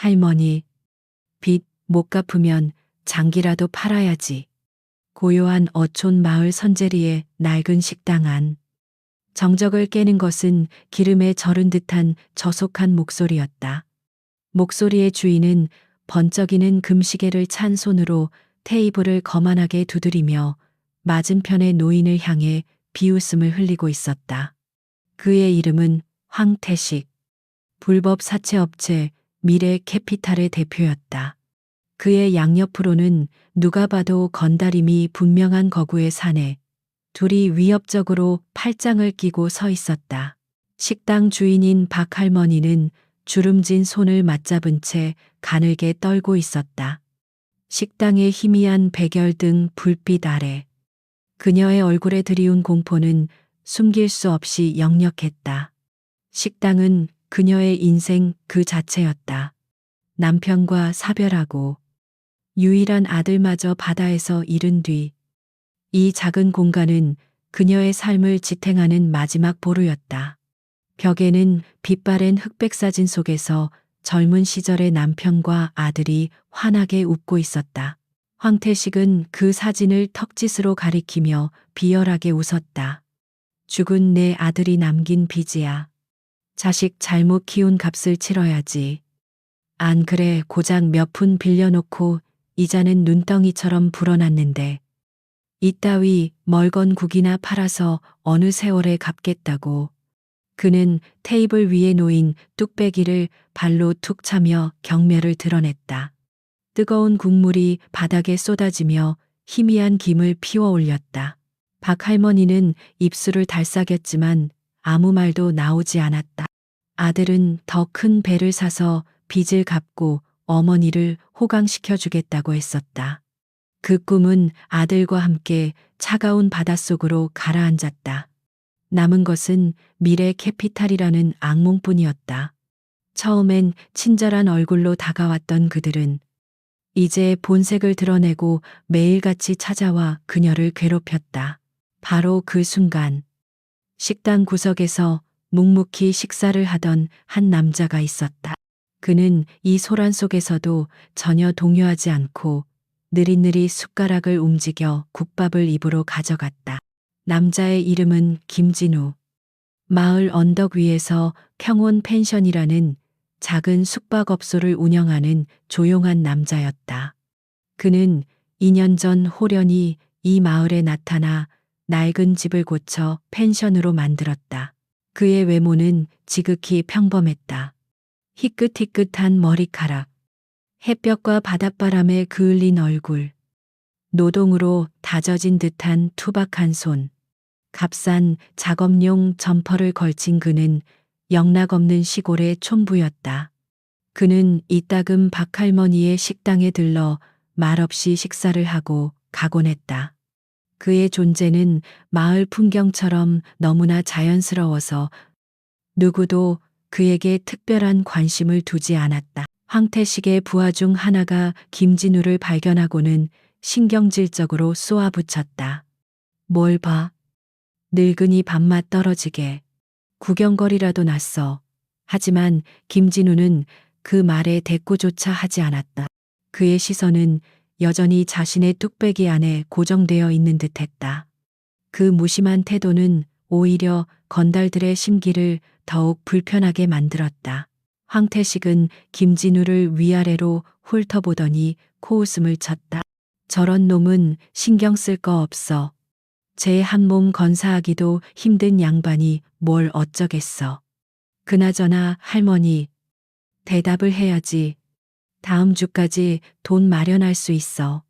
할머니, 빚 못 갚으면 장기라도 팔아야지. 고요한 어촌 마을 선재리의 낡은 식당 안. 정적을 깨는 것은 기름에 절은 듯한 저속한 목소리였다. 목소리의 주인은 번쩍이는 금시계를 찬 손으로 테이블을 거만하게 두드리며 맞은편의 노인을 향해 비웃음을 흘리고 있었다. 그의 이름은 황태식. 불법 사채업체 미래 캐피탈의 대표였다. 그의 양옆으로는 누가 봐도 건달임이 분명한 거구의 사내, 둘이 위협적으로 팔짱을 끼고 서 있었다. 식당 주인인 박 할머니는 주름진 손을 맞잡은 채 가늘게 떨고 있었다. 식당의 희미한 백열등 불빛 아래 그녀의 얼굴에 드리운 공포는 숨길 수 없이 역력했다. 식당은 그녀의 인생 그 자체였다. 남편과 사별하고 유일한 아들마저 바다에서 잃은 뒤 이 작은 공간은 그녀의 삶을 지탱하는 마지막 보루였다. 벽에는 빛바랜 흑백 사진 속에서 젊은 시절의 남편과 아들이 환하게 웃고 있었다. 황태식은 그 사진을 턱짓으로 가리키며 비열하게 웃었다. 죽은 내 아들이 남긴 빚이야. 자식 잘못 키운 값을 치러야지. 안 그래 고작 몇 푼 빌려놓고 이자는 눈덩이처럼 불어났는데 이따위 멀건 국이나 팔아서 어느 세월에 갚겠다고. 그는 테이블 위에 놓인 뚝배기를 발로 툭 차며 경멸을 드러냈다. 뜨거운 국물이 바닥에 쏟아지며 희미한 김을 피워 올렸다. 박 할머니는 입술을 달싹였지만 아무 말도 나오지 않았다. 아들은 더 큰 배를 사서 빚을 갚고 어머니를 호강시켜 주겠다고 했었다. 그 꿈은 아들과 함께 차가운 바닷속으로 가라앉았다. 남은 것은 미래 캐피탈이라는 악몽뿐이었다. 처음엔 친절한 얼굴로 다가왔던 그들은 이제 본색을 드러내고 매일같이 찾아와 그녀를 괴롭혔다. 바로 그 순간 식당 구석에서 묵묵히 식사를 하던 한 남자가 있었다. 그는 이 소란 속에서도 전혀 동요하지 않고 느릿느릿 숟가락을 움직여 국밥을 입으로 가져갔다. 남자의 이름은 김진우. 마을 언덕 위에서 평온 펜션이라는 작은 숙박업소를 운영하는 조용한 남자였다. 그는 2년 전 홀연히 이 마을에 나타나 낡은 집을 고쳐 펜션으로 만들었다. 그의 외모는 지극히 평범했다. 희끗희끗한 머리카락, 햇볕과 바닷바람에 그을린 얼굴, 노동으로 다져진 듯한 투박한 손, 값싼 작업용 점퍼를 걸친 그는 영락없는 시골의 촌부였다. 그는 이따금 박할머니의 식당에 들러 말없이 식사를 하고 가곤 했다. 그의 존재는 마을 풍경처럼 너무나 자연스러워서 누구도 그에게 특별한 관심을 두지 않았다. 황태식의 부하 중 하나가 김진우를 발견하고는 신경질적으로 쏘아붙였다. 뭘 봐? 늙은이 밥맛 떨어지게. 구경거리라도 났어. 하지만 김진우는 그 말에 대꾸조차 하지 않았다. 그의 시선은 여전히 자신의 뚝배기 안에 고정되어 있는 듯했다. 그 무심한 태도는 오히려 건달들의 심기를 더욱 불편하게 만들었다. 황태식은 김진우를 위아래로 훑어보더니 코웃음을 쳤다. 저런 놈은 신경 쓸 거 없어. 제 한 몸 건사하기도 힘든 양반이 뭘 어쩌겠어. 그나저나 할머니, 대답을 해야지. 다음 주까지 돈 마련할 수 있어.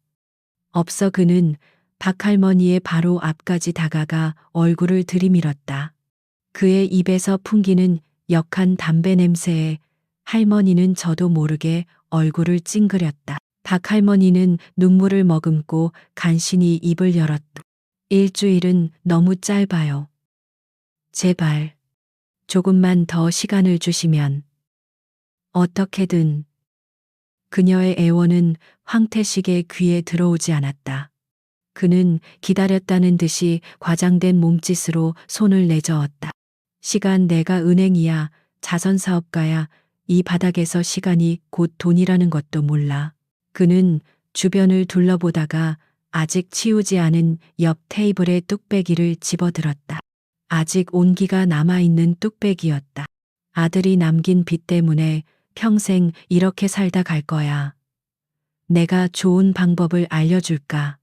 없어. 그는 박할머니의 바로 앞까지 다가가 얼굴을 들이밀었다. 그의 입에서 풍기는 역한 담배 냄새에 할머니는 저도 모르게 얼굴을 찡그렸다. 박할머니는 눈물을 머금고 간신히 입을 열었다. 일주일은 너무 짧아요. 제발 조금만 더 시간을 주시면. 어떻게든. 그녀의 애원은 황태식의 귀에 들어오지 않았다. 그는 기다렸다는 듯이 과장된 몸짓으로 손을 내저었다. 시간 내가 은행이야, 자선사업가야, 이 바닥에서 시간이 곧 돈이라는 것도 몰라. 그는 주변을 둘러보다가 아직 치우지 않은 옆 테이블에 뚝배기를 집어들었다. 아직 온기가 남아있는 뚝배기였다. 아들이 남긴 빚 때문에 평생 이렇게 살다 갈 거야. 내가 좋은 방법을 알려줄까?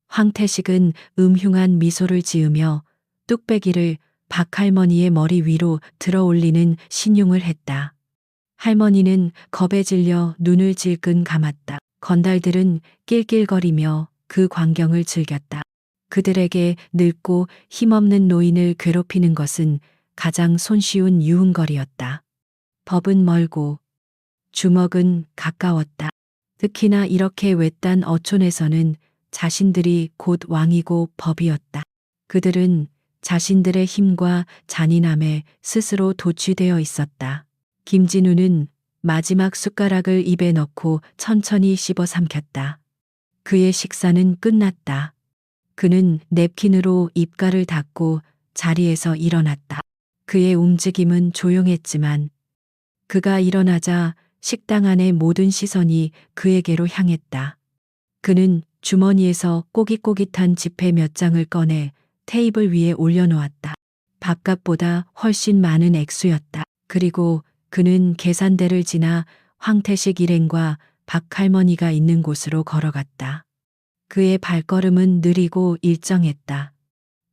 황태식은 음흉한 미소를 지으며 뚝배기를 박할머니의 머리 위로 들어 올리는 신용을 했다. 할머니는 겁에 질려 눈을 질끈 감았다. 건달들은 낄낄거리며 그 광경을 즐겼다. 그들에게 늙고 힘없는 노인을 괴롭히는 것은 가장 손쉬운 유흥거리였다. 법은 멀고 주먹은 가까웠다. 특히나 이렇게 외딴 어촌에서는 자신들이 곧 왕이고 법이었다. 그들은 자신들의 힘과 잔인함에 스스로 도취되어 있었다. 김진우는 마지막 숟가락을 입에 넣고 천천히 씹어 삼켰다. 그의 식사는 끝났다. 그는 냅킨으로 입가를 닦고 자리에서 일어났다. 그의 움직임은 조용했지만 그가 일어나자 식당 안의 모든 시선이 그에게로 향했다. 그는 주머니에서 꼬깃꼬깃한 지폐 몇 장을 꺼내 테이블 위에 올려놓았다. 밥값보다 훨씬 많은 액수였다. 그리고 그는 계산대를 지나 황태식 일행과 박할머니가 있는 곳으로 걸어갔다. 그의 발걸음은 느리고 일정했다.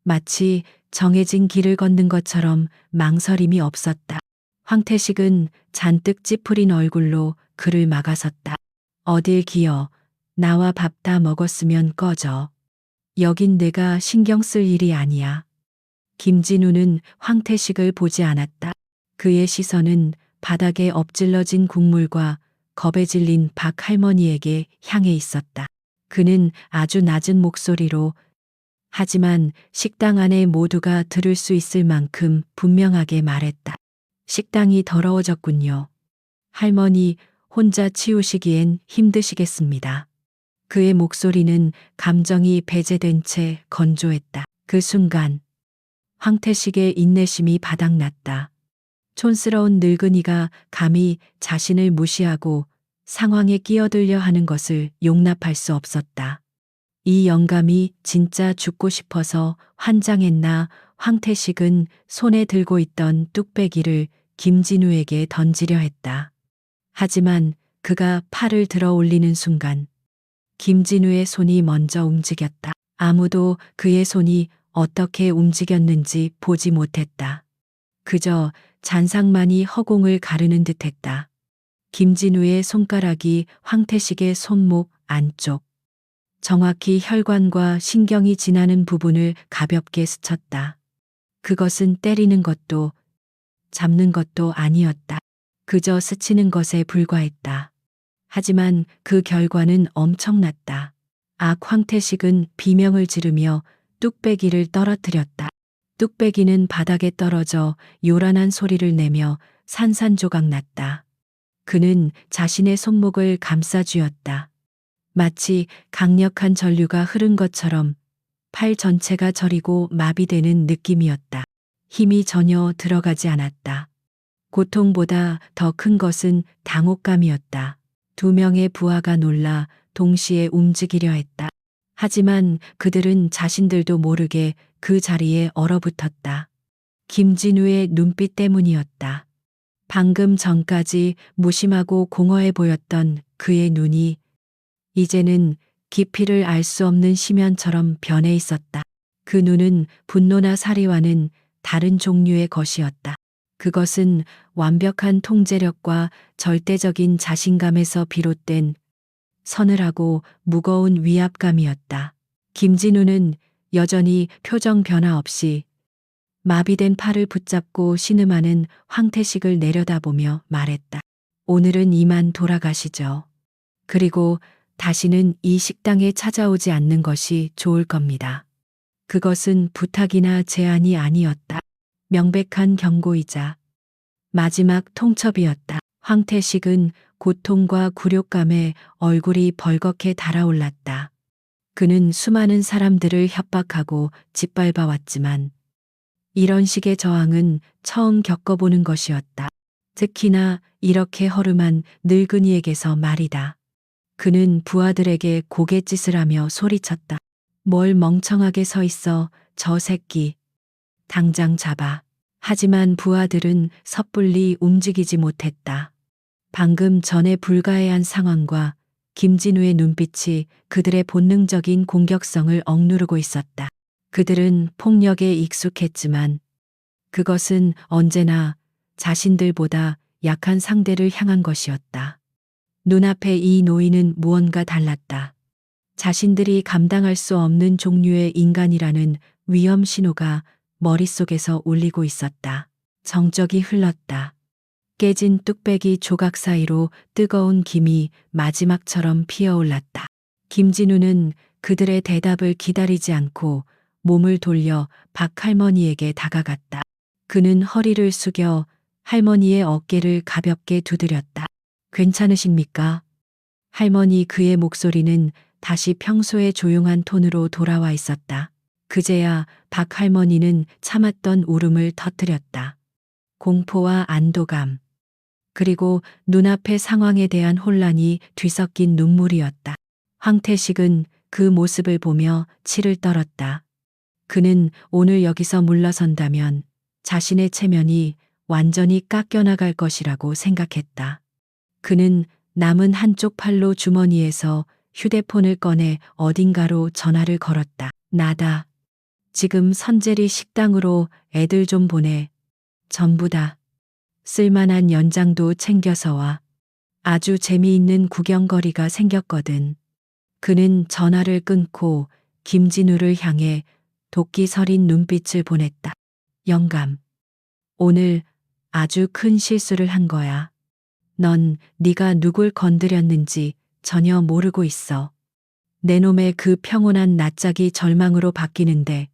마치 정해진 길을 걷는 것처럼 망설임이 없었다. 황태식은 잔뜩 찌푸린 얼굴로 그를 막아섰다. 어딜 기어, 나와 밥 다 먹었으면 꺼져. 여긴 내가 신경 쓸 일이 아니야. 김진우는 황태식을 보지 않았다. 그의 시선은 바닥에 엎질러진 국물과 겁에 질린 박할머니에게 향해 있었다. 그는 아주 낮은 목소리로 하지만 식당 안에 모두가 들을 수 있을 만큼 분명하게 말했다. 식당이 더러워졌군요. 할머니 혼자 치우시기엔 힘드시겠습니다. 그의 목소리는 감정이 배제된 채 건조했다. 그 순간 황태식의 인내심이 바닥났다. 촌스러운 늙은이가 감히 자신을 무시하고 상황에 끼어들려 하는 것을 용납할 수 없었다. 이 영감이 진짜 죽고 싶어서 환장했나. 황태식은 손에 들고 있던 뚝배기를 김진우에게 던지려 했다. 하지만 그가 팔을 들어 올리는 순간 김진우의 손이 먼저 움직였다. 아무도 그의 손이 어떻게 움직였는지 보지 못했다. 그저 잔상만이 허공을 가르는 듯했다. 김진우의 손가락이 황태식의 손목 안쪽, 정확히 혈관과 신경이 지나는 부분을 가볍게 스쳤다. 그것은 때리는 것도 잡는 것도 아니었다. 그저 스치는 것에 불과했다. 하지만 그 결과는 엄청났다. 황태식은 비명을 지르며 뚝배기를 떨어뜨렸다. 뚝배기는 바닥에 떨어져 요란한 소리를 내며 산산조각 났다. 그는 자신의 손목을 감싸 쥐었다. 마치 강력한 전류가 흐른 것처럼 팔 전체가 저리고 마비되는 느낌이었다. 힘이 전혀 들어가지 않았다. 고통보다 더 큰 것은 당혹감이었다. 두 명의 부하가 놀라 동시에 움직이려 했다. 하지만 그들은 자신들도 모르게 그 자리에 얼어붙었다. 김진우의 눈빛 때문이었다. 방금 전까지 무심하고 공허해 보였던 그의 눈이 이제는 깊이를 알 수 없는 심연처럼 변해 있었다. 그 눈은 분노나 사리와는 다른 종류의 것이었다. 그것은 완벽한 통제력과 절대적인 자신감에서 비롯된 서늘하고 무거운 위압감이었다. 김진우는 여전히 표정 변화 없이 마비된 팔을 붙잡고 신음하는 황태식을 내려다보며 말했다. 오늘은 이만 돌아가시죠. 그리고 다시는 이 식당에 찾아오지 않는 것이 좋을 겁니다. 그것은 부탁이나 제안이 아니었다. 명백한 경고이자 마지막 통첩이었다. 황태식은 고통과 굴욕감에 얼굴이 벌겋게 달아올랐다. 그는 수많은 사람들을 협박하고 짓밟아왔지만 이런 식의 저항은 처음 겪어보는 것이었다. 특히나 이렇게 허름한 늙은이에게서 말이다. 그는 부하들에게 고갯짓을 하며 소리쳤다. 뭘 멍청하게 서 있어, 저 새끼. 당장 잡아. 하지만 부하들은 섣불리 움직이지 못했다. 방금 전에 불가해한 상황과 김진우의 눈빛이 그들의 본능적인 공격성을 억누르고 있었다. 그들은 폭력에 익숙했지만 그것은 언제나 자신들보다 약한 상대를 향한 것이었다. 눈앞에 이 노인은 무언가 달랐다. 자신들이 감당할 수 없는 종류의 인간이라는 위험 신호가 머릿속에서 울리고 있었다. 정적이 흘렀다. 깨진 뚝배기 조각 사이로 뜨거운 김이 마지막처럼 피어올랐다. 김진우는 그들의 대답을 기다리지 않고 몸을 돌려 박 할머니에게 다가갔다. 그는 허리를 숙여 할머니의 어깨를 가볍게 두드렸다. 괜찮으십니까? 할머니 그의 목소리는 다시 평소의 조용한 톤으로 돌아와 있었다. 그제야 박 할머니는 참았던 울음을 터뜨렸다. 공포와 안도감, 그리고 눈앞의 상황에 대한 혼란이 뒤섞인 눈물이었다. 황태식은 그 모습을 보며 치를 떨었다. 그는 오늘 여기서 물러선다면 자신의 체면이 완전히 깎여나갈 것이라고 생각했다. 그는 남은 한쪽 팔로 주머니에서 휴대폰을 꺼내 어딘가로 전화를 걸었다. 나다. 지금 선재리 식당으로 애들 좀 보내. 전부 다. 쓸만한 연장도 챙겨서 와. 아주 재미있는 구경거리가 생겼거든. 그는 전화를 끊고 김진우를 향해 도끼 서린 눈빛을 보냈다. 영감. 오늘 아주 큰 실수를 한 거야. 넌 네가 누굴 건드렸는지 전혀 모르고 있어. 내 놈의 그 평온한 낯짝이 절망으로 바뀌는데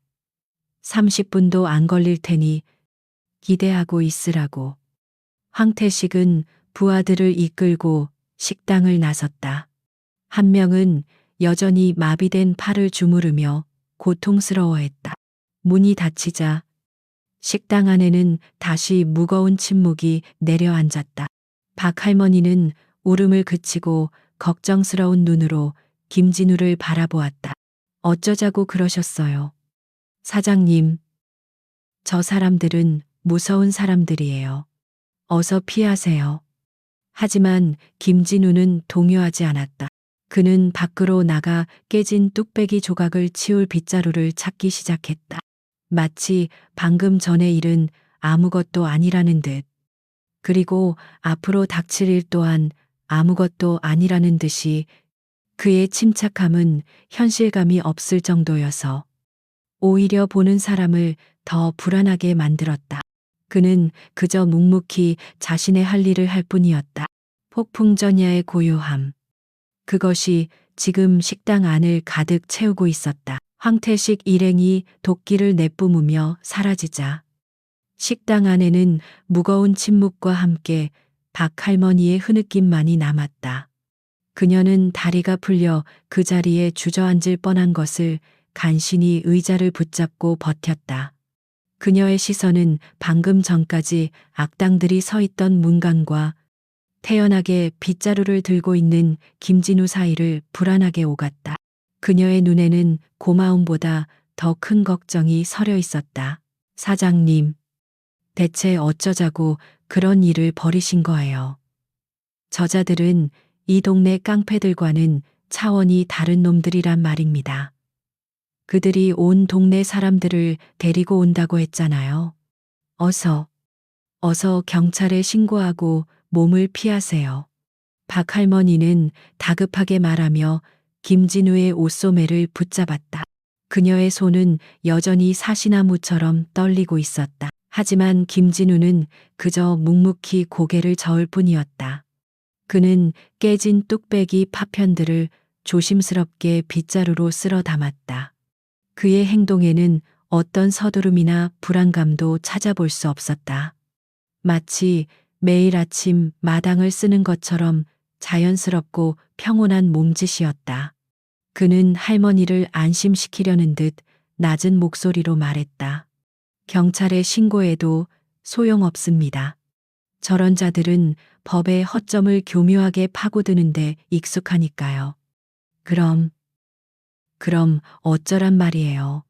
30분도 안 걸릴 테니 기대하고 있으라고. 황태식은 부하들을 이끌고 식당을 나섰다. 한 명은 여전히 마비된 팔을 주무르며 고통스러워했다. 문이 닫히자 식당 안에는 다시 무거운 침묵이 내려앉았다. 박 할머니는 울음을 그치고 걱정스러운 눈으로 김진우를 바라보았다. 어쩌자고 그러셨어요? 사장님, 저 사람들은 무서운 사람들이에요. 어서 피하세요. 하지만 김진우는 동요하지 않았다. 그는 밖으로 나가 깨진 뚝배기 조각을 치울 빗자루를 찾기 시작했다. 마치 방금 전의 일은 아무것도 아니라는 듯. 그리고 앞으로 닥칠 일 또한 아무것도 아니라는 듯이 그의 침착함은 현실감이 없을 정도여서 오히려 보는 사람을 더 불안하게 만들었다. 그는 그저 묵묵히 자신의 할 일을 할 뿐이었다. 폭풍전야의 고요함. 그것이 지금 식당 안을 가득 채우고 있었다. 황태식 일행이 도끼를 내뿜으며 사라지자 식당 안에는 무거운 침묵과 함께 박 할머니의 흐느낌만이 남았다. 그녀는 다리가 풀려 그 자리에 주저앉을 뻔한 것을 간신히 의자를 붙잡고 버텼다. 그녀의 시선은 방금 전까지 악당들이 서 있던 문간과 태연하게 빗자루를 들고 있는 김진우 사이를 불안하게 오갔다. 그녀의 눈에는 고마움보다 더 큰 걱정이 서려 있었다. 사장님, 대체 어쩌자고 그런 일을 벌이신 거예요. 저자들은 이 동네 깡패들과는 차원이 다른 놈들이란 말입니다. 그들이 온 동네 사람들을 데리고 온다고 했잖아요. 어서 경찰에 신고하고 몸을 피하세요. 박 할머니는 다급하게 말하며 김진우의 옷소매를 붙잡았다. 그녀의 손은 여전히 사시나무처럼 떨리고 있었다. 하지만 김진우는 그저 묵묵히 고개를 저을 뿐이었다. 그는 깨진 뚝배기 파편들을 조심스럽게 빗자루로 쓸어 담았다. 그의 행동에는 어떤 서두름이나 불안감도 찾아볼 수 없었다. 마치 매일 아침 마당을 쓰는 것처럼 자연스럽고 평온한 몸짓이었다. 그는 할머니를 안심시키려는 듯 낮은 목소리로 말했다. 경찰에 신고해도 소용없습니다. 저런 자들은 법의 허점을 교묘하게 파고드는데 익숙하니까요. 그럼 어쩌란 말이에요.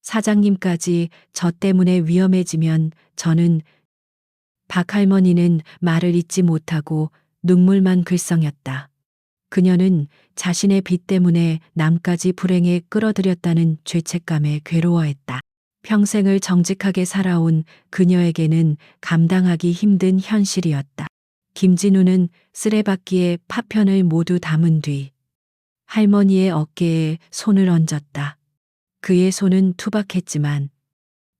사장님까지 저 때문에 위험해지면 저는 박할머니는 말을 잇지 못하고 눈물만 글썽였다. 그녀는 자신의 빚 때문에 남까지 불행에 끌어들였다는 죄책감에 괴로워했다. 평생을 정직하게 살아온 그녀에게는 감당하기 힘든 현실이었다. 김진우는 쓰레받기에 파편을 모두 담은 뒤 할머니의 어깨에 손을 얹었다. 그의 손은 투박했지만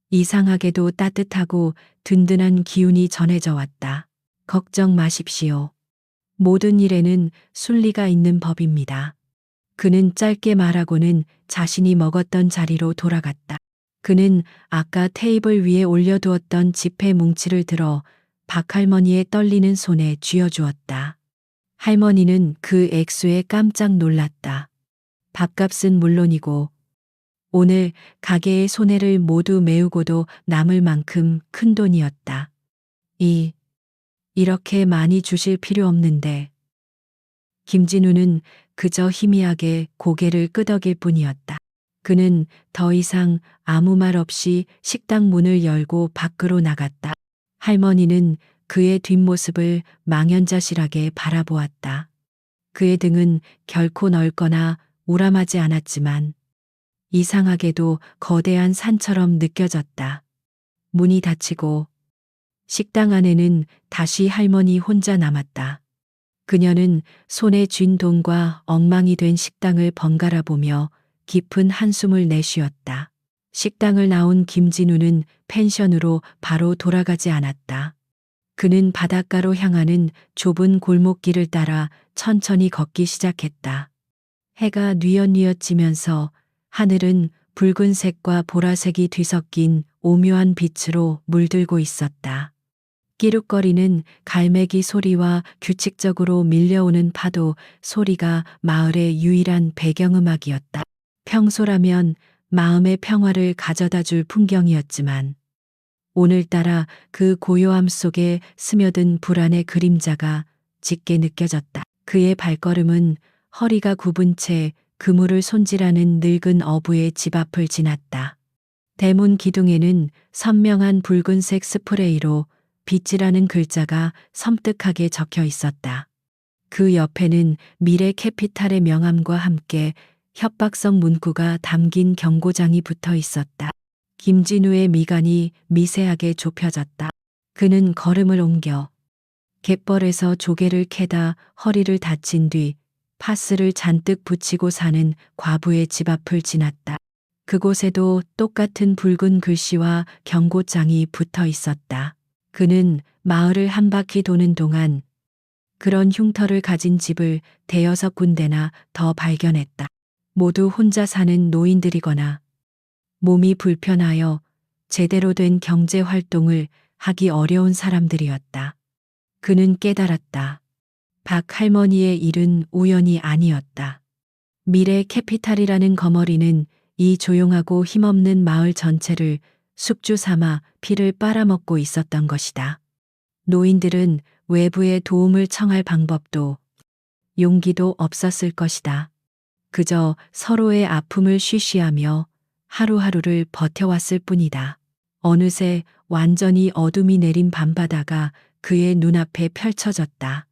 이상하게도 따뜻하고 든든한 기운이 전해져 왔다. 걱정 마십시오. 모든 일에는 순리가 있는 법입니다. 그는 짧게 말하고는 자신이 먹었던 자리로 돌아갔다. 그는 아까 테이블 위에 올려두었던 지폐 뭉치를 들어 박할머니의 떨리는 손에 쥐어주었다. 할머니는 그 액수에 깜짝 놀랐다. 밥값은 물론이고 오늘 가게의 손해를 모두 메우고도 남을 만큼 큰 돈이었다. 이렇게 많이 주실 필요 없는데. 김진우는 그저 희미하게 고개를 끄덕일 뿐이었다. 그는 더 이상 아무 말 없이 식당 문을 열고 밖으로 나갔다. 할머니는 그의 뒷모습을 망연자실하게 바라보았다. 그의 등은 결코 넓거나 우람하지 않았지만 이상하게도 거대한 산처럼 느껴졌다. 문이 닫히고 식당 안에는 다시 할머니 혼자 남았다. 그녀는 손에 쥔 돈과 엉망이 된 식당을 번갈아 보며 깊은 한숨을 내쉬었다. 식당을 나온 김진우는 펜션으로 바로 돌아가지 않았다. 그는 바닷가로 향하는 좁은 골목길을 따라 천천히 걷기 시작했다. 해가 뉘엿뉘엿 지면서 하늘은 붉은색과 보라색이 뒤섞인 오묘한 빛으로 물들고 있었다. 끼룩거리는 갈매기 소리와 규칙적으로 밀려오는 파도 소리가 마을의 유일한 배경음악이었다. 평소라면 마음의 평화를 가져다 줄 풍경이었지만 오늘따라 그 고요함 속에 스며든 불안의 그림자가 짙게 느껴졌다. 그의 발걸음은 허리가 굽은 채 그물을 손질하는 늙은 어부의 집 앞을 지났다. 대문 기둥에는 선명한 붉은색 스프레이로 빚이라는 글자가 섬뜩하게 적혀 있었다. 그 옆에는 미래 캐피탈의 명함과 함께 협박성 문구가 담긴 경고장이 붙어 있었다. 김진우의 미간이 미세하게 좁혀졌다. 그는 걸음을 옮겨 갯벌에서 조개를 캐다 허리를 다친 뒤 파스를 잔뜩 붙이고 사는 과부의 집 앞을 지났다. 그곳에도 똑같은 붉은 글씨와 경고장이 붙어 있었다. 그는 마을을 한 바퀴 도는 동안 그런 흉터를 가진 집을 대여섯 군데나 더 발견했다. 모두 혼자 사는 노인들이거나 몸이 불편하여 제대로 된 경제 활동을 하기 어려운 사람들이었다. 그는 깨달았다. 박 할머니의 일은 우연이 아니었다. 미래 캐피탈이라는 거머리는 이 조용하고 힘없는 마을 전체를 숙주 삼아 피를 빨아먹고 있었던 것이다. 노인들은 외부의 도움을 청할 방법도 용기도 없었을 것이다. 그저 서로의 아픔을 쉬쉬하며 하루하루를 버텨왔을 뿐이다. 어느새 완전히 어둠이 내린 밤바다가 그의 눈앞에 펼쳐졌다.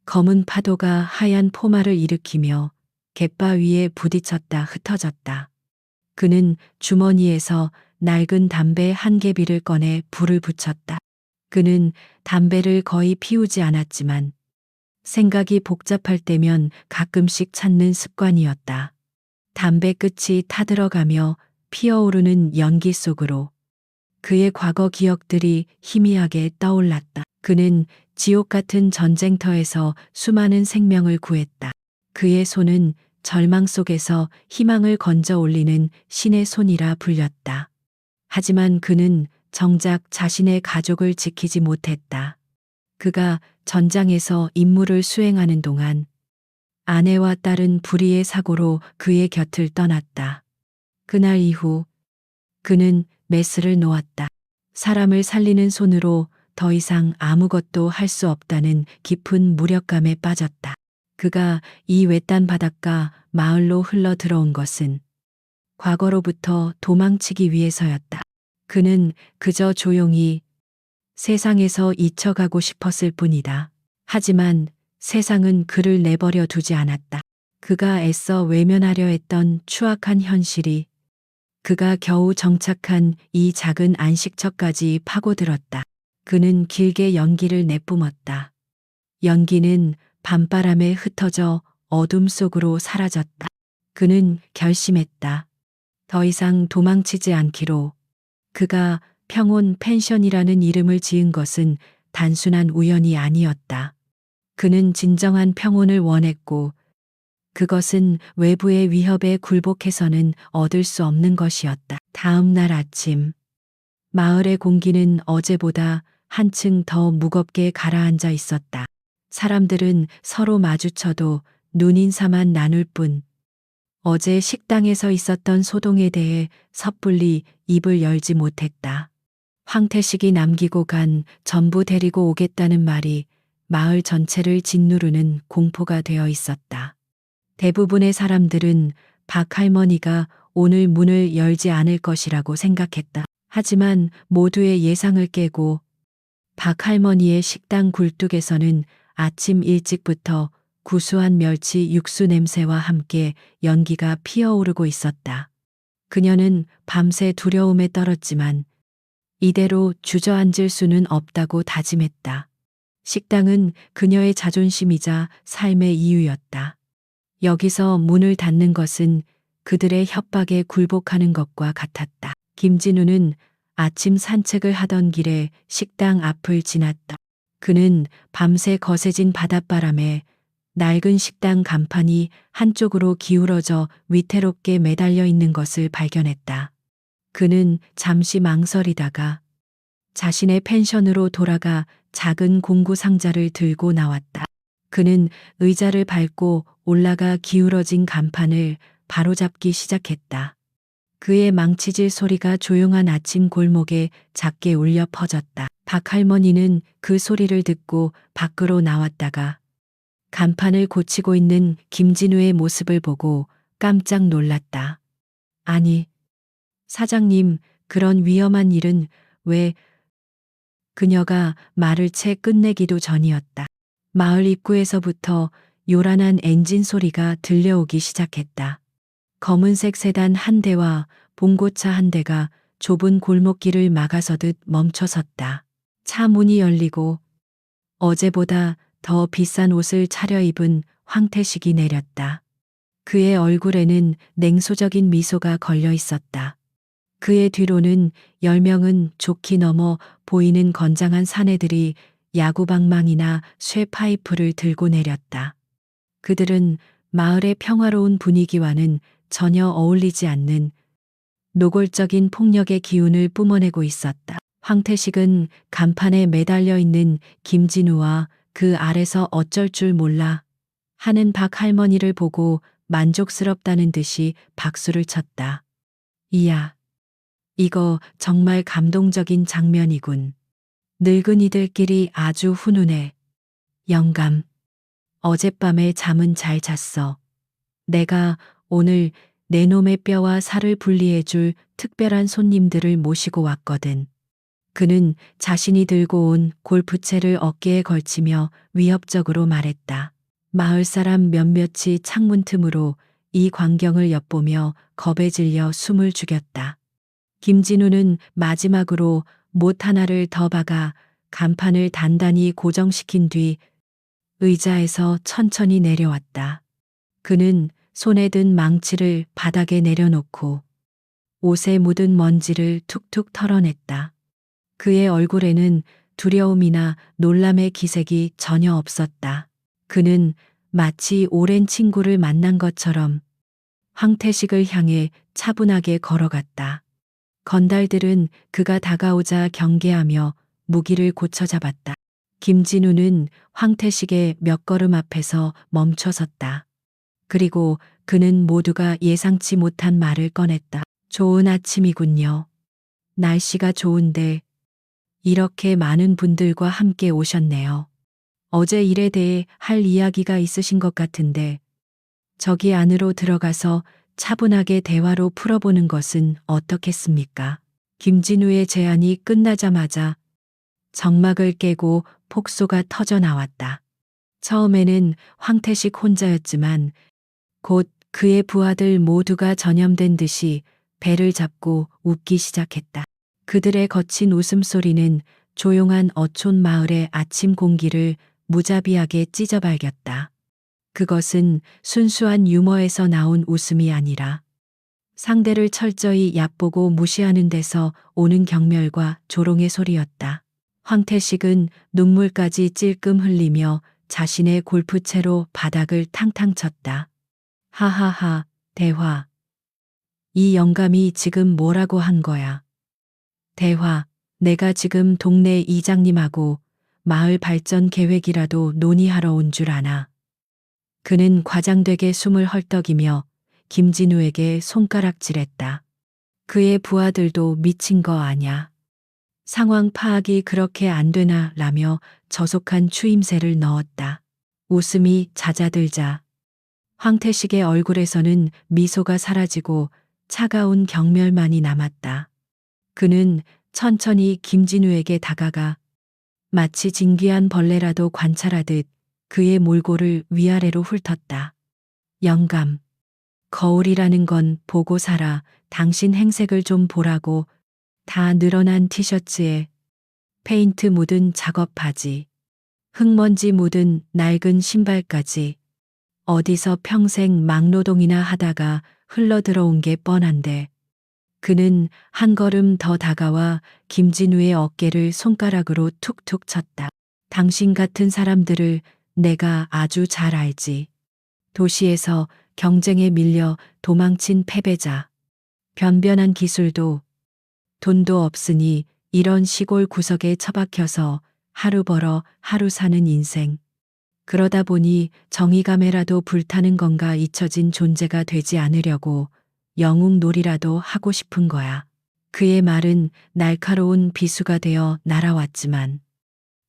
검은 파도가 하얀 포마를 일으키며 갯바 위에 부딪혔다 흩어졌다. 그는 주머니에서 낡은 담배 한 개비를 꺼내 불을 붙였다. 그는 담배를 거의 피우지 않았지만 생각이 복잡할 때면 가끔씩 찾는 습관이었다. 담배 끝이 타들어가며 피어오르는 연기 속으로 그의 과거 기억들이 희미하게 떠올랐다. 그는 지옥 같은 전쟁터에서 수많은 생명을 구했다. 그의 손은 절망 속에서 희망을 건져 올리는 신의 손이라 불렸다. 하지만 그는 정작 자신의 가족을 지키지 못했다. 그가 전장에서 임무를 수행하는 동안 아내와 딸은 불의의 사고로 그의 곁을 떠났다. 그날 이후 그는 메스를 놓았다. 사람을 살리는 손으로 더 이상 아무것도 할 수 없다는 깊은 무력감에 빠졌다. 그가 이 외딴 바닷가 마을로 흘러 들어온 것은 과거로부터 도망치기 위해서였다. 그는 그저 조용히 세상에서 잊혀가고 싶었을 뿐이다. 하지만 세상은 그를 내버려 두지 않았다. 그가 애써 외면하려 했던 추악한 현실이 그가 겨우 정착한 이 작은 안식처까지 파고들었다. 그는 길게 연기를 내뿜었다. 연기는 밤바람에 흩어져 어둠 속으로 사라졌다. 그는 결심했다. 더 이상 도망치지 않기로. 그가 평온 펜션이라는 이름을 지은 것은 단순한 우연이 아니었다. 그는 진정한 평온을 원했고 그것은 외부의 위협에 굴복해서는 얻을 수 없는 것이었다. 다음 날 아침, 마을의 공기는 어제보다 한층 더 무겁게 가라앉아 있었다. 사람들은 서로 마주쳐도 눈인사만 나눌 뿐, 어제 식당에서 있었던 소동에 대해 섣불리 입을 열지 못했다. 황태식이 남기고 간 전부 데리고 오겠다는 말이 마을 전체를 짓누르는 공포가 되어 있었다. 대부분의 사람들은 박 할머니가 오늘 문을 열지 않을 것이라고 생각했다. 하지만 모두의 예상을 깨고 박 할머니의 식당 굴뚝에서는 아침 일찍부터 구수한 멸치 육수 냄새와 함께 연기가 피어오르고 있었다. 그녀는 밤새 두려움에 떨었지만 이대로 주저앉을 수는 없다고 다짐했다. 식당은 그녀의 자존심이자 삶의 이유였다. 여기서 문을 닫는 것은 그들의 협박에 굴복하는 것과 같았다. 김진우는 아침 산책을 하던 길에 식당 앞을 지났다. 그는 밤새 거세진 바닷바람에 낡은 식당 간판이 한쪽으로 기울어져 위태롭게 매달려 있는 것을 발견했다. 그는 잠시 망설이다가 자신의 펜션으로 돌아가 작은 공구 상자를 들고 나왔다. 그는 의자를 밟고 올라가 기울어진 간판을 바로잡기 시작했다. 그의 망치질 소리가 조용한 아침 골목에 작게 울려 퍼졌다. 박 할머니는 그 소리를 듣고 밖으로 나왔다가 간판을 고치고 있는 김진우의 모습을 보고 깜짝 놀랐다. 아니, 사장님, 그런 위험한 일은 왜? 그녀가 말을 채 끝내기도 전이었다. 마을 입구에서부터 요란한 엔진 소리가 들려오기 시작했다. 검은색 세단 한 대와 봉고차 한 대가 좁은 골목길을 막아서듯 멈춰섰다. 차 문이 열리고 어제보다 더 비싼 옷을 차려입은 황태식이 내렸다. 그의 얼굴에는 냉소적인 미소가 걸려 있었다. 그의 뒤로는 10명은 좋기 넘어 보이는 건장한 사내들이 야구방망이나 쇠파이프를 들고 내렸다. 그들은 마을의 평화로운 분위기와는 전혀 어울리지 않는 노골적인 폭력의 기운을 뿜어내고 있었다. 황태식은 간판에 매달려 있는 김진우와 그 아래서 어쩔 줄 몰라 하는 박 할머니를 보고 만족스럽다는 듯이 박수를 쳤다. 이야, 이거 정말 감동적인 장면이군. 늙은이들끼리 아주 훈훈해. 영감, 어젯밤에 잠은 잘 잤어. 내가 오늘 내 놈의 뼈와 살을 분리해줄 특별한 손님들을 모시고 왔거든. 그는 자신이 들고 온 골프채를 어깨에 걸치며 위협적으로 말했다. 마을 사람 몇몇이 창문 틈으로 이 광경을 엿보며 겁에 질려 숨을 죽였다. 김진우는 마지막으로 못 하나를 더 박아 간판을 단단히 고정시킨 뒤 의자에서 천천히 내려왔다. 그는 손에 든 망치를 바닥에 내려놓고 옷에 묻은 먼지를 툭툭 털어냈다. 그의 얼굴에는 두려움이나 놀람의 기색이 전혀 없었다. 그는 마치 오랜 친구를 만난 것처럼 황태식을 향해 차분하게 걸어갔다. 건달들은 그가 다가오자 경계하며 무기를 고쳐잡았다. 김진우는 황태식의 몇 걸음 앞에서 멈춰섰다. 그리고 그는 모두가 예상치 못한 말을 꺼냈다. 좋은 아침이군요. 날씨가 좋은데 이렇게 많은 분들과 함께 오셨네요. 어제 일에 대해 할 이야기가 있으신 것 같은데 저기 안으로 들어가서 차분하게 대화로 풀어보는 것은 어떻겠습니까? 김진우의 제안이 끝나자마자 정막을 깨고 폭소가 터져 나왔다. 처음에는 황태식 혼자였지만 곧 그의 부하들 모두가 전염된 듯이 배를 잡고 웃기 시작했다. 그들의 거친 웃음소리는 조용한 어촌 마을의 아침 공기를 무자비하게 찢어발겼다. 그것은 순수한 유머에서 나온 웃음이 아니라 상대를 철저히 얕보고 무시하는 데서 오는 경멸과 조롱의 소리였다. 황태식은 눈물까지 찔끔 흘리며 자신의 골프채로 바닥을 탕탕 쳤다. 하하하, 대화. 이 영감이 지금 뭐라고 한 거야? 대화, 내가 지금 동네 이장님하고 마을 발전 계획이라도 논의하러 온 줄 아나. 그는 과장되게 숨을 헐떡이며 김진우에게 손가락질했다. 그의 부하들도 미친 거 아냐. 상황 파악이 그렇게 안 되나 라며 저속한 추임새를 넣었다. 웃음이 잦아들자 황태식의 얼굴에서는 미소가 사라지고 차가운 경멸만이 남았다. 그는 천천히 김진우에게 다가가 마치 진귀한 벌레라도 관찰하듯 그의 몰골을 위아래로 훑었다. 영감, 거울이라는 건 보고 살아. 당신 행색을 좀 보라고. 다 늘어난 티셔츠에 페인트 묻은 작업 바지, 흙먼지 묻은 낡은 신발까지 어디서 평생 막노동이나 하다가 흘러들어온 게 뻔한데 그는 한 걸음 더 다가와 김진우의 어깨를 손가락으로 툭툭 쳤다. 당신 같은 사람들을 내가 아주 잘 알지. 도시에서 경쟁에 밀려 도망친 패배자. 변변한 기술도 돈도 없으니 이런 시골 구석에 처박혀서 하루 벌어 하루 사는 인생. 그러다 보니 정의감에라도 불타는 건가 잊혀진 존재가 되지 않으려고 영웅놀이라도 하고 싶은 거야. 그의 말은 날카로운 비수가 되어 날아왔지만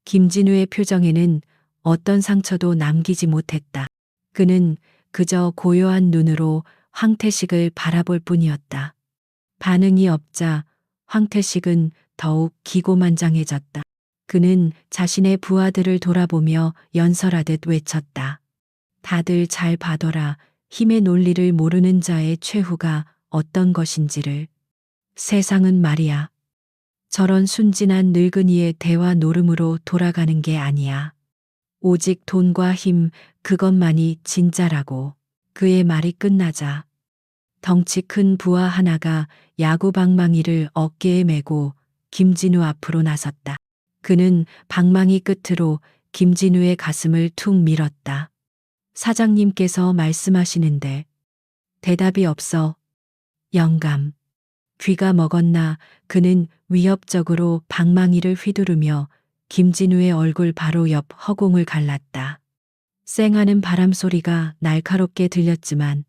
김진우의 표정에는 어떤 상처도 남기지 못했다. 그는 그저 고요한 눈으로 황태식을 바라볼 뿐이었다. 반응이 없자 황태식은 더욱 기고만장해졌다. 그는 자신의 부하들을 돌아보며 연설하듯 외쳤다. 다들 잘 봐둬라. 힘의 논리를 모르는 자의 최후가 어떤 것인지를. 세상은 말이야. 저런 순진한 늙은이의 대화 노름으로 돌아가는 게 아니야. 오직 돈과 힘, 그것만이 진짜라고. 그의 말이 끝나자 덩치 큰 부하 하나가 야구 방망이를 어깨에 메고 김진우 앞으로 나섰다. 그는 방망이 끝으로 김진우의 가슴을 툭 밀었다. 사장님께서 말씀하시는데 대답이 없어. 영감. 귀가 먹었나. 그는 위협적으로 방망이를 휘두르며 김진우의 얼굴 바로 옆 허공을 갈랐다. 쌩하는 바람 소리가 날카롭게 들렸지만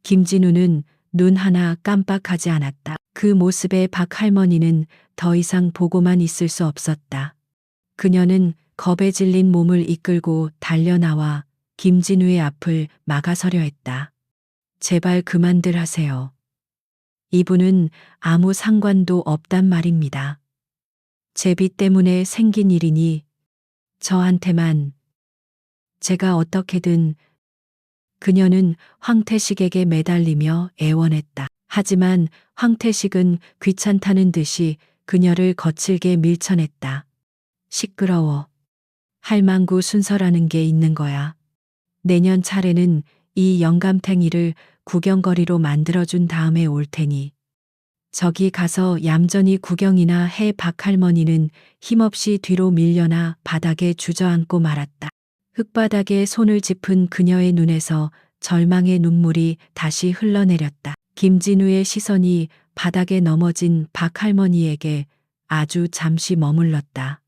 김진우는 눈 하나 깜빡하지 않았다. 그 모습에 박 할머니는 더 이상 보고만 있을 수 없었다. 그녀는 겁에 질린 몸을 이끌고 달려나와 김진우의 앞을 막아서려 했다. 제발 그만들 하세요. 이분은 아무 상관도 없단 말입니다. 제비 때문에 생긴 일이니 저한테만 제가 어떻게든. 그녀는 황태식에게 매달리며 애원했다. 하지만 황태식은 귀찮다는 듯이 그녀를 거칠게 밀쳐냈다. 시끄러워. 할망구 순서라는 게 있는 거야. 내년 차례는 이 영감탱이를 구경거리로 만들어준 다음에 올 테니 저기 가서 얌전히 구경이나 해. 박 할머니는 힘없이 뒤로 밀려나 바닥에 주저앉고 말았다. 흙바닥에 손을 짚은 그녀의 눈에서 절망의 눈물이 다시 흘러내렸다. 김진우의 시선이 바닥에 넘어진 박 할머니에게 아주 잠시 머물렀다.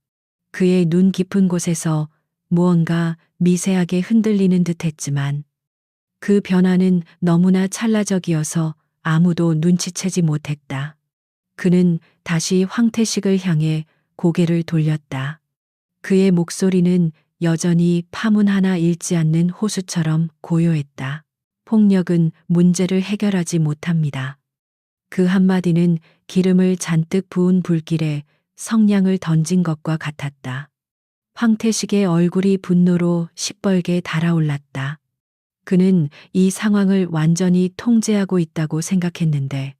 그의 눈 깊은 곳에서 무언가 미세하게 흔들리는 듯했지만 그 변화는 너무나 찰나적이어서 아무도 눈치채지 못했다. 그는 다시 황태식을 향해 고개를 돌렸다. 그의 목소리는 여전히 파문 하나 잃지 않는 호수처럼 고요했다. 폭력은 문제를 해결하지 못합니다. 그 한마디는 기름을 잔뜩 부은 불길에 성냥을 던진 것과 같았다. 황태식의 얼굴이 분노로 시뻘게 달아올랐다. 그는 이 상황을 완전히 통제하고 있다고 생각했는데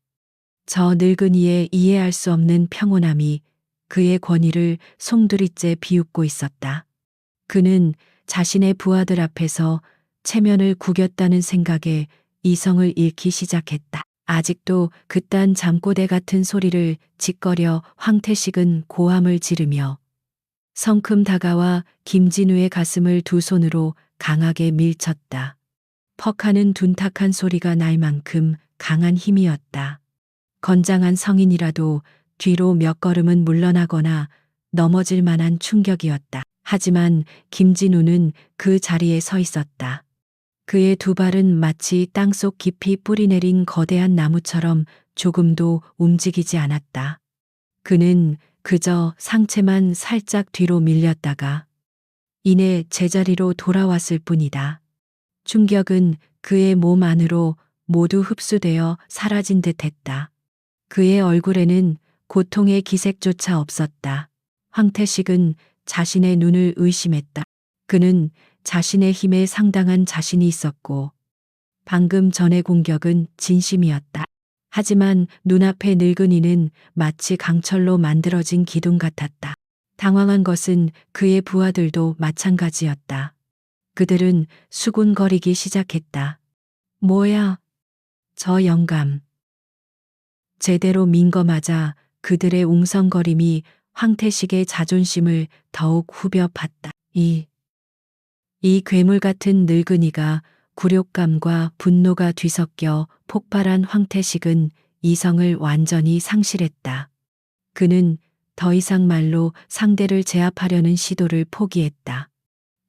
저 늙은이의 이해할 수 없는 평온함이 그의 권위를 송두리째 비웃고 있었다. 그는 자신의 부하들 앞에서 체면을 구겼다는 생각에 이성을 잃기 시작했다. 아직도 그딴 잠꼬대 같은 소리를 짓거려 황태식은 고함을 지르며 성큼 다가와 김진우의 가슴을 두 손으로 강하게 밀쳤다. 퍽하는 둔탁한 소리가 날 만큼 강한 힘이었다. 건장한 성인이라도 뒤로 몇 걸음은 물러나거나 넘어질 만한 충격이었다. 하지만 김진우는 그 자리에 서 있었다. 그의 두 발은 마치 땅속 깊이 뿌리내린 거대한 나무처럼 조금도 움직이지 않았다. 그는 그저 상체만 살짝 뒤로 밀렸다가 이내 제자리로 돌아왔을 뿐이다. 충격은 그의 몸 안으로 모두 흡수되어 사라진 듯 했다. 그의 얼굴에는 고통의 기색조차 없었다. 황태식은 자신의 눈을 의심했다. 그는 자신의 힘에 상당한 자신이 있었고 방금 전의 공격은 진심이었다. 하지만 눈앞의 늙은이는 마치 강철로 만들어진 기둥 같았다. 당황한 것은 그의 부하들도 마찬가지였다. 그들은 수군거리기 시작했다. 뭐야? 저 영감. 제대로 민거맞아 그들의 웅성거림이 황태식의 자존심을 더욱 후벼 팠다. 이 괴물 같은 늙은이가 굴욕감과 분노가 뒤섞여 폭발한 황태식은 이성을 완전히 상실했다. 그는 더 이상 말로 상대를 제압하려는 시도를 포기했다.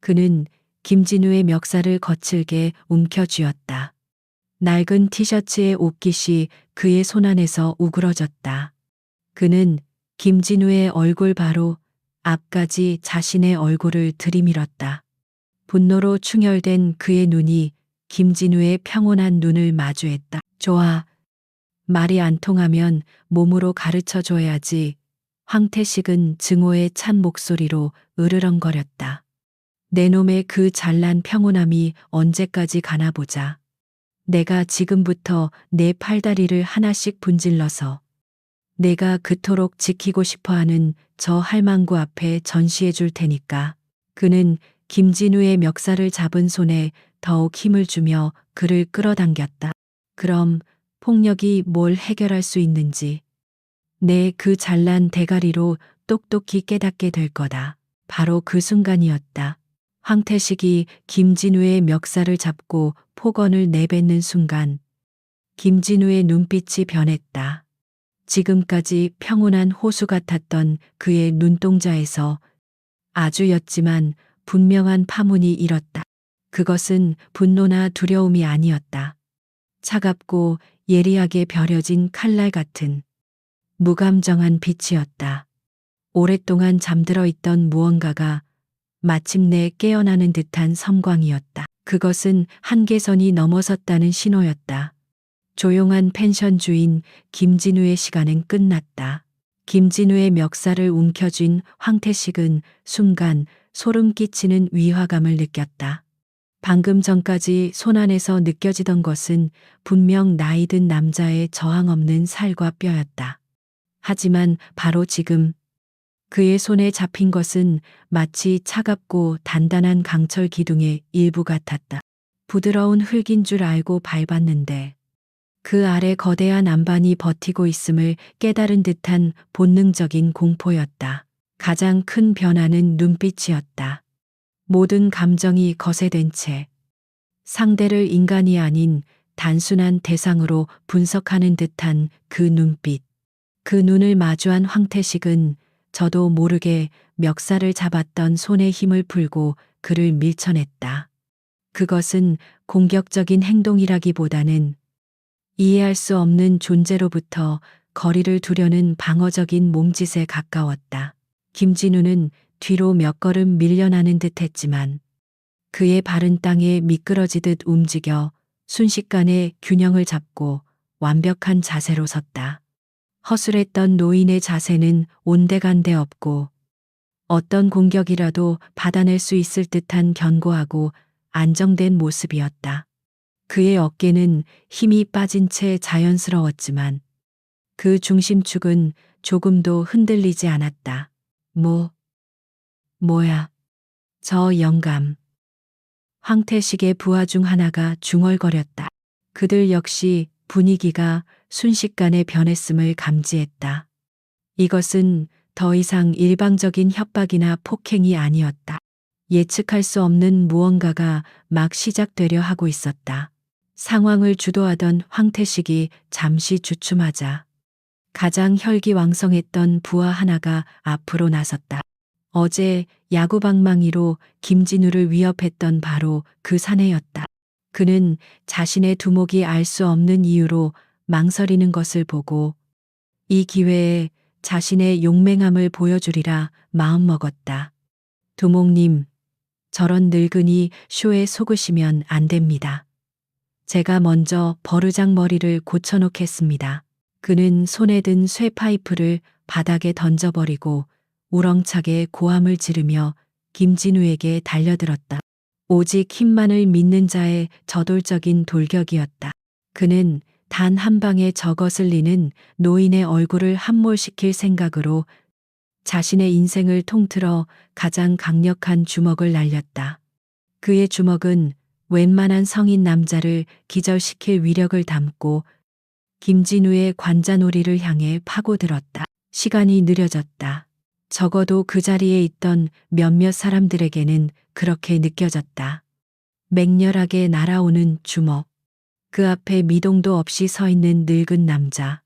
그는 김진우의 멱살을 거칠게 움켜쥐었다. 낡은 티셔츠의 옷깃이 그의 손안에서 우그러졌다. 그는 김진우의 얼굴 바로 앞까지 자신의 얼굴을 들이밀었다. 분노로 충혈된 그의 눈이 김진우의 평온한 눈을 마주했다. 좋아. 말이 안 통하면 몸으로 가르쳐 줘야지. 황태식은 증오에 찬 목소리로 으르렁거렸다. 내 놈의 그 잘난 평온함이 언제까지 가나 보자. 내가 지금부터 내 팔다리를 하나씩 분질러서 내가 그토록 지키고 싶어하는 저 할망구 앞에 전시해 줄 테니까. 그는 김진우의 멱살을 잡은 손에 더욱 힘을 주며 그를 끌어당겼다. 그럼 폭력이 뭘 해결할 수 있는지 내 그 잘난 대가리로 똑똑히 깨닫게 될 거다. 바로 그 순간이었다. 황태식이 김진우의 멱살을 잡고 폭언을 내뱉는 순간 김진우의 눈빛이 변했다. 지금까지 평온한 호수 같았던 그의 눈동자에서 아주 옅지만 분명한 파문이 일었다. 그것은 분노나 두려움이 아니었다. 차갑고 예리하게 벼려진 칼날 같은 무감정한 빛이었다. 오랫동안 잠들어 있던 무언가가 마침내 깨어나는 듯한 섬광이었다. 그것은 한계선이 넘어섰다는 신호였다. 조용한 펜션 주인 김진우의 시간은 끝났다. 김진우의 멱살을 움켜쥔 황태식은 순간 소름 끼치는 위화감을 느꼈다. 방금 전까지 손안에서 느껴지던 것은 분명 나이 든 남자의 저항 없는 살과 뼈였다. 하지만 바로 지금 그의 손에 잡힌 것은 마치 차갑고 단단한 강철 기둥의 일부 같았다. 부드러운 흙인 줄 알고 밟았는데 그 아래 거대한 안반이 버티고 있음을 깨달은 듯한 본능적인 공포였다. 가장 큰 변화는 눈빛이었다. 모든 감정이 거세된 채 상대를 인간이 아닌 단순한 대상으로 분석하는 듯한 그 눈빛. 그 눈을 마주한 황태식은 저도 모르게 멱살을 잡았던 손에 힘을 풀고 그를 밀쳐냈다. 그것은 공격적인 행동이라기보다는 이해할 수 없는 존재로부터 거리를 두려는 방어적인 몸짓에 가까웠다. 김진우는 뒤로 몇 걸음 밀려나는 듯 했지만 그의 발은 땅에 미끄러지듯 움직여 순식간에 균형을 잡고 완벽한 자세로 섰다. 허술했던 노인의 자세는 온데간데 없고 어떤 공격이라도 받아낼 수 있을 듯한 견고하고 안정된 모습이었다. 그의 어깨는 힘이 빠진 채 자연스러웠지만 그 중심축은 조금도 흔들리지 않았다. 뭐야, 저 영감. 황태식의 부하 중 하나가 중얼거렸다. 그들 역시 분위기가 순식간에 변했음을 감지했다. 이것은 더 이상 일방적인 협박이나 폭행이 아니었다. 예측할 수 없는 무언가가 막 시작되려 하고 있었다. 상황을 주도하던 황태식이 잠시 주춤하자 가장 혈기왕성했던 부하 하나가 앞으로 나섰다. 어제 야구방망이로 김진우를 위협했던 바로 그 사내였다. 그는 자신의 두목이 알 수 없는 이유로 망설이는 것을 보고 이 기회에 자신의 용맹함을 보여주리라 마음먹었다. 두목님, 저런 늙은이 쇼에 속으시면 안 됩니다. 제가 먼저 버르장머리를 고쳐놓겠습니다. 그는 손에 든 쇠파이프를 바닥에 던져버리고 우렁차게 고함을 지르며 김진우에게 달려들었다. 오직 힘만을 믿는 자의 저돌적인 돌격이었다. 그는 단 한 방에 저거슬리는 노인의 얼굴을 함몰시킬 생각으로 자신의 인생을 통틀어 가장 강력한 주먹을 날렸다. 그의 주먹은 웬만한 성인 남자를 기절시킬 위력을 담고 김진우의 관자놀이를 향해 파고들었다. 시간이 느려졌다. 적어도 그 자리에 있던 몇몇 사람들에게는 그렇게 느껴졌다. 맹렬하게 날아오는 주먹. 그 앞에 미동도 없이 서 있는 늙은 남자.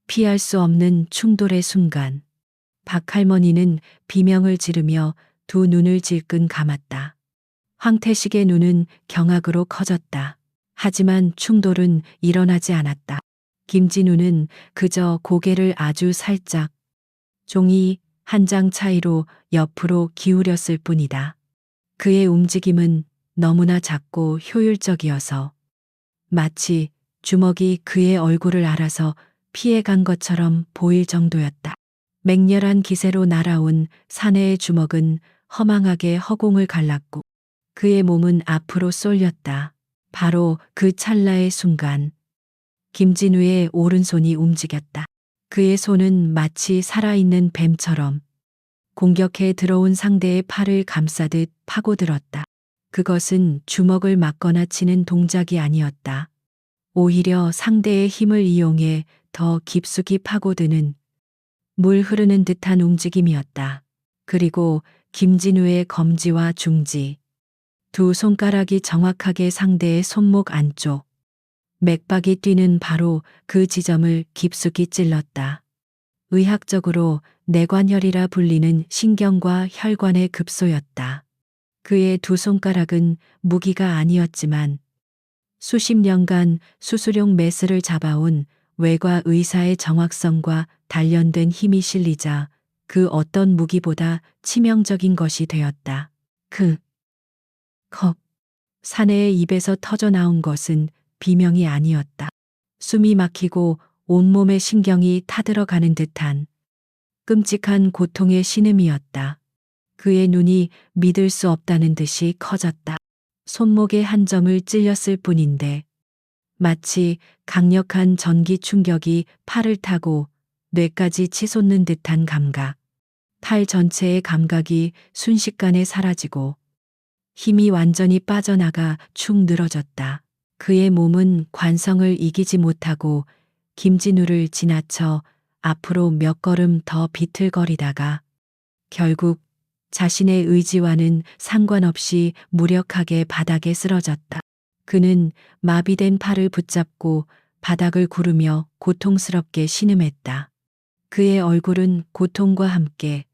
피할 수 없는 충돌의 순간. 박할머니는 비명을 지르며 두 눈을 질끈 감았다. 황태식의 눈은 경악으로 커졌다. 하지만 충돌은 일어나지 않았다. 김진우는 그저 고개를 아주 살짝 종이 한 장 차이로 옆으로 기울였을 뿐이다. 그의 움직임은 너무나 작고 효율적이어서 마치 주먹이 그의 얼굴을 알아서 피해간 것처럼 보일 정도였다. 맹렬한 기세로 날아온 사내의 주먹은 허망하게 허공을 갈랐고 그의 몸은 앞으로 쏠렸다. 바로 그 찰나의 순간 김진우의 오른손이 움직였다. 그의 손은 마치 살아있는 뱀처럼 공격해 들어온 상대의 팔을 감싸듯 파고들었다. 그것은 주먹을 맞거나 치는 동작이 아니었다. 오히려 상대의 힘을 이용해 더 깊숙이 파고드는 물 흐르는 듯한 움직임이었다. 그리고 김진우의 검지와 중지, 두 손가락이 정확하게 상대의 손목 안쪽, 맥박이 뛰는 바로 그 지점을 깊숙이 찔렀다. 의학적으로 내관혈이라 불리는 신경과 혈관의 급소였다. 그의 두 손가락은 무기가 아니었지만 수십 년간 수술용 메스를 잡아온 외과 의사의 정확성과 단련된 힘이 실리자 그 어떤 무기보다 치명적인 것이 되었다. 사내의 입에서 터져 나온 것은 비명이 아니었다. 숨이 막히고 온몸의 신경이 타들어가는 듯한 끔찍한 고통의 신음이었다. 그의 눈이 믿을 수 없다는 듯이 커졌다. 손목의 한 점을 찔렸을 뿐인데 마치 강력한 전기 충격이 팔을 타고 뇌까지 치솟는 듯한 감각. 팔 전체의 감각이 순식간에 사라지고 힘이 완전히 빠져나가 축 늘어졌다. 그의 몸은 관성을 이기지 못하고 김진우를 지나쳐 앞으로 몇 걸음 더 비틀거리다가 결국 자신의 의지와는 상관없이 무력하게 바닥에 쓰러졌다. 그는 마비된 팔을 붙잡고 바닥을 구르며 고통스럽게 신음했다. 그의 얼굴은 고통과 함께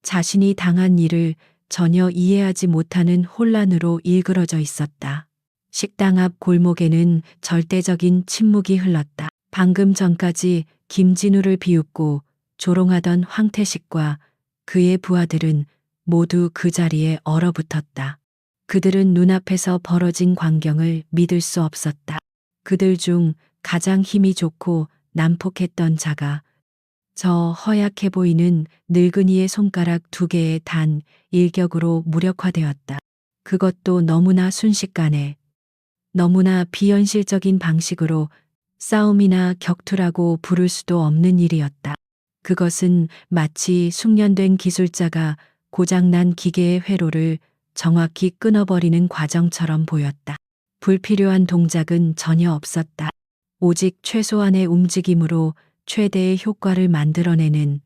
자신이 당한 일을 전혀 이해하지 못하는 혼란으로 일그러져 있었다. 식당 앞 골목에는 절대적인 침묵이 흘렀다. 방금 전까지 김진우를 비웃고 조롱하던 황태식과 그의 부하들은 모두 그 자리에 얼어붙었다. 그들은 눈앞에서 벌어진 광경을 믿을 수 없었다. 그들 중 가장 힘이 좋고 난폭했던 자가 저 허약해 보이는 늙은이의 손가락 2개에 단 일격으로 무력화되었다. 그것도 너무나 순식간에, 너무나 비현실적인 방식으로. 싸움이나 격투라고 부를 수도 없는 일이었다. 그것은 마치 숙련된 기술자가 고장난 기계의 회로를 정확히 끊어버리는 과정처럼 보였다. 불필요한 동작은 전혀 없었다. 오직 최소한의 움직임으로 최대의 효과를 만들어내는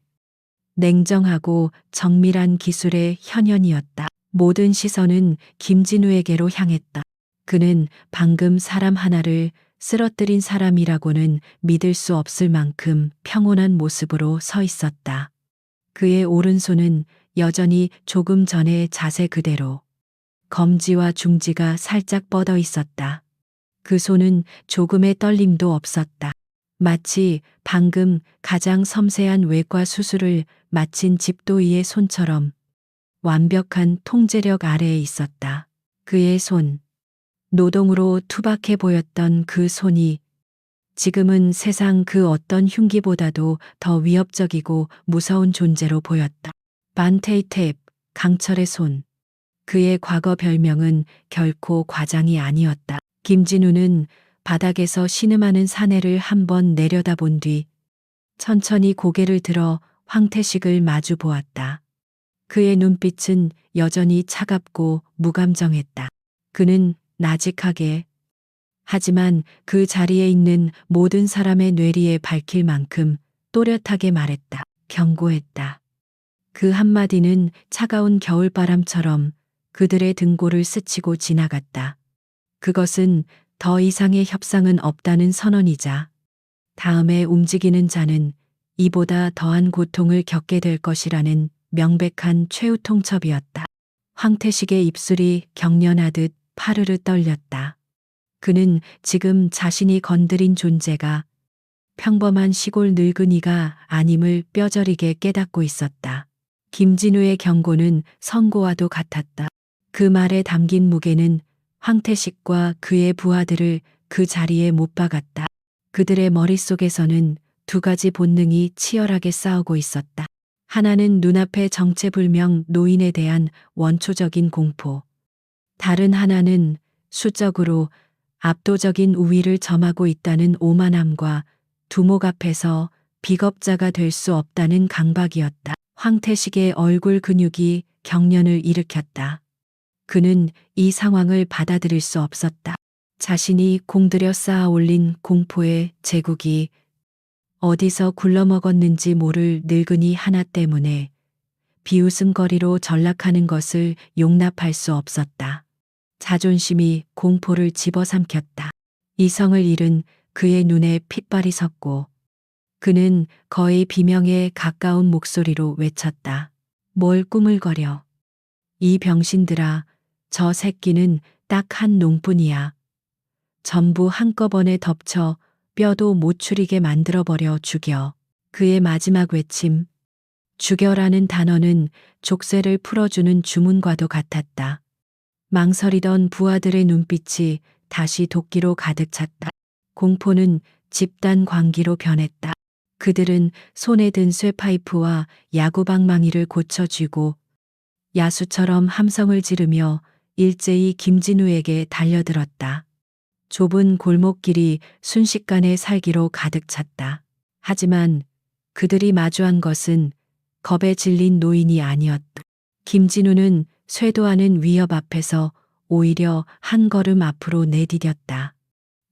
냉정하고 정밀한 기술의 현현이었다. 모든 시선은 김진우에게로 향했다. 그는 방금 사람 하나를 쓰러뜨린 사람이라고는 믿을 수 없을 만큼 평온한 모습으로 서 있었다. 그의 오른손은 여전히 조금 전의 자세 그대로, 검지와 중지가 살짝 뻗어 있었다. 그 손은 조금의 떨림도 없었다. 마치 방금 가장 섬세한 외과 수술을 마친 집도의의 손처럼 완벽한 통제력 아래에 있었다. 그의 손, 노동으로 투박해 보였던 그 손이 지금은 세상 그 어떤 흉기보다도 더 위협적이고 무서운 존재로 보였다. 반테이테프, 강철의 손. 그의 과거 별명은 결코 과장이 아니었다. 김진우는 바닥에서 신음하는 사내를 한번 내려다본 뒤 천천히 고개를 들어 황태식을 마주 보았다. 그의 눈빛은 여전히 차갑고 무감정했다. 그는 나직하게, 하지만 그 자리에 있는 모든 사람의 뇌리에 밝힐 만큼 또렷하게 말했다. 경고했다. 그 한마디는 차가운 겨울바람처럼 그들의 등골을 스치고 지나갔다. 그것은 더 이상의 협상은 없다는 선언이자 다음에 움직이는 자는 이보다 더한 고통을 겪게 될 것이라는 명백한 최후 통첩이었다. 황태식의 입술이 경련하듯 파르르 떨렸다. 그는 지금 자신이 건드린 존재가 평범한 시골 늙은이가 아님을 뼈저리게 깨닫고 있었다. 김진우의 경고는 선고와도 같았다. 그 말에 담긴 무게는 황태식과 그의 부하들을 그 자리에 못 박았다. 그들의 머릿속에서는 2가지 본능이 치열하게 싸우고 있었다. 하나는 눈앞의 정체불명 노인에 대한 원초적인 공포. 다른 하나는 수적으로 압도적인 우위를 점하고 있다는 오만함과 두목 앞에서 비겁자가 될 수 없다는 강박이었다. 황태식의 얼굴 근육이 경련을 일으켰다. 그는 이 상황을 받아들일 수 없었다. 자신이 공들여 쌓아 올린 공포의 제국이 어디서 굴러먹었는지 모를 늙은이 하나 때문에 비웃음거리로 전락하는 것을 용납할 수 없었다. 자존심이 공포를 집어삼켰다. 이성을 잃은 그의 눈에 핏발이 섰고 그는 거의 비명에 가까운 목소리로 외쳤다. 뭘 꾸물거려. 이 병신들아, 저 새끼는 딱 한 놈뿐이야. 전부 한꺼번에 덮쳐 뼈도 못 추리게 만들어버려 죽여. 그의 마지막 외침, 죽여라는 단어는 족쇄를 풀어주는 주문과도 같았다. 망설이던 부하들의 눈빛이 다시 도끼로 가득 찼다. 공포는 집단 광기로 변했다. 그들은 손에 든 쇠파이프와 야구방망이를 고쳐쥐고 야수처럼 함성을 지르며 일제히 김진우에게 달려들었다. 좁은 골목길이 순식간에 살기로 가득 찼다. 하지만 그들이 마주한 것은 겁에 질린 노인이 아니었다. 김진우는 쇄도하는 위협 앞에서 오히려 한 걸음 앞으로 내디뎠다.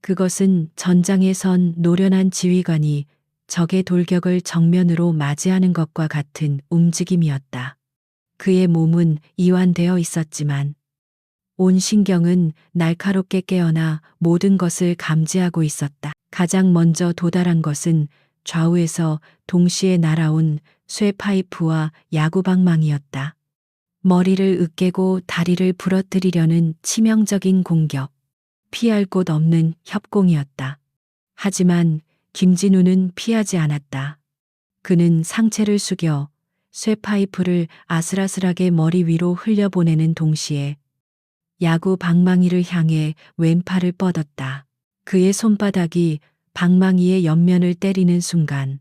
그것은 전장에 선 노련한 지휘관이 적의 돌격을 정면으로 맞이하는 것과 같은 움직임이었다. 그의 몸은 이완되어 있었지만 온 신경은 날카롭게 깨어나 모든 것을 감지하고 있었다. 가장 먼저 도달한 것은 좌우에서 동시에 날아온 쇠파이프와 야구방망이였다. 머리를 으깨고 다리를 부러뜨리려는 치명적인 공격, 피할 곳 없는 협공이었다. 하지만 김진우는 피하지 않았다. 그는 상체를 숙여 쇠파이프를 아슬아슬하게 머리 위로 흘려보내는 동시에 야구 방망이를 향해 왼팔을 뻗었다. 그의 손바닥이 방망이의 옆면을 때리는 순간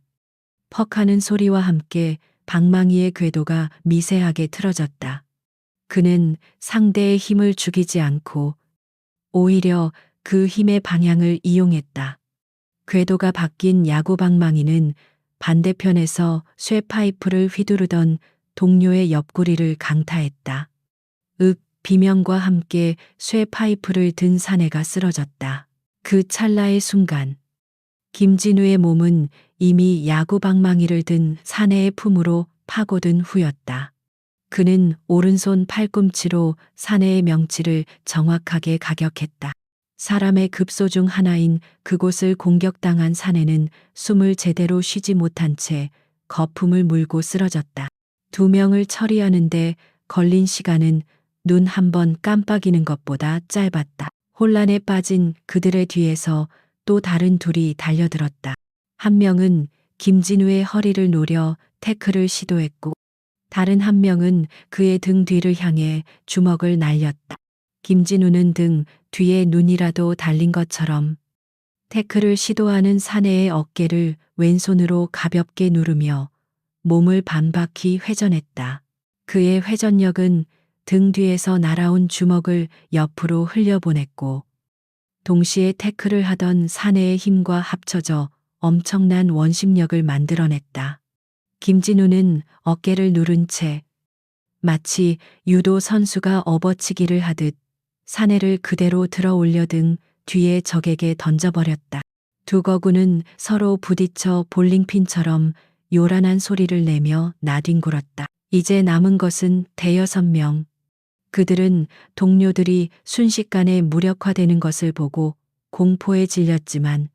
퍽하는 소리와 함께 방망이의 궤도가 미세하게 틀어졌다. 그는 상대의 힘을 죽이지 않고 오히려 그 힘의 방향을 이용했다. 궤도가 바뀐 야구 방망이는 반대편에서 쇠파이프를 휘두르던 동료의 옆구리를 강타했다. 비명과 함께 쇠파이프를 든 사내가 쓰러졌다. 그 찰나의 순간 김진우의 몸은 이미 야구 방망이를 든 사내의 품으로 파고든 후였다. 그는 오른손 팔꿈치로 사내의 명치를 정확하게 가격했다. 사람의 급소 중 하나인 그곳을 공격당한 사내는 숨을 제대로 쉬지 못한 채 거품을 물고 쓰러졌다. 두 명을 처리하는데 걸린 시간은 눈 한 번 깜빡이는 것보다 짧았다. 혼란에 빠진 그들의 뒤에서 또 다른 둘이 달려들었다. 한 명은 김진우의 허리를 노려 태클을 시도했고 다른 한 명은 그의 등 뒤를 향해 주먹을 날렸다. 김진우는 등 뒤에 눈이라도 달린 것처럼 태클을 시도하는 사내의 어깨를 왼손으로 가볍게 누르며 몸을 반바퀴 회전했다. 그의 회전력은 등 뒤에서 날아온 주먹을 옆으로 흘려보냈고 동시에 태클을 하던 사내의 힘과 합쳐져 엄청난 원심력을 만들어냈다. 김진우는 어깨를 누른 채 마치 유도 선수가 업어치기를 하듯 사내를 그대로 들어 올려 등 뒤에 적에게 던져버렸다. 두 거구는 서로 부딪혀 볼링핀처럼 요란한 소리를 내며 나뒹굴었다. 이제 남은 것은 대여섯 명. 그들은 동료들이 순식간에 무력화되는 것을 보고 공포에 질렸지만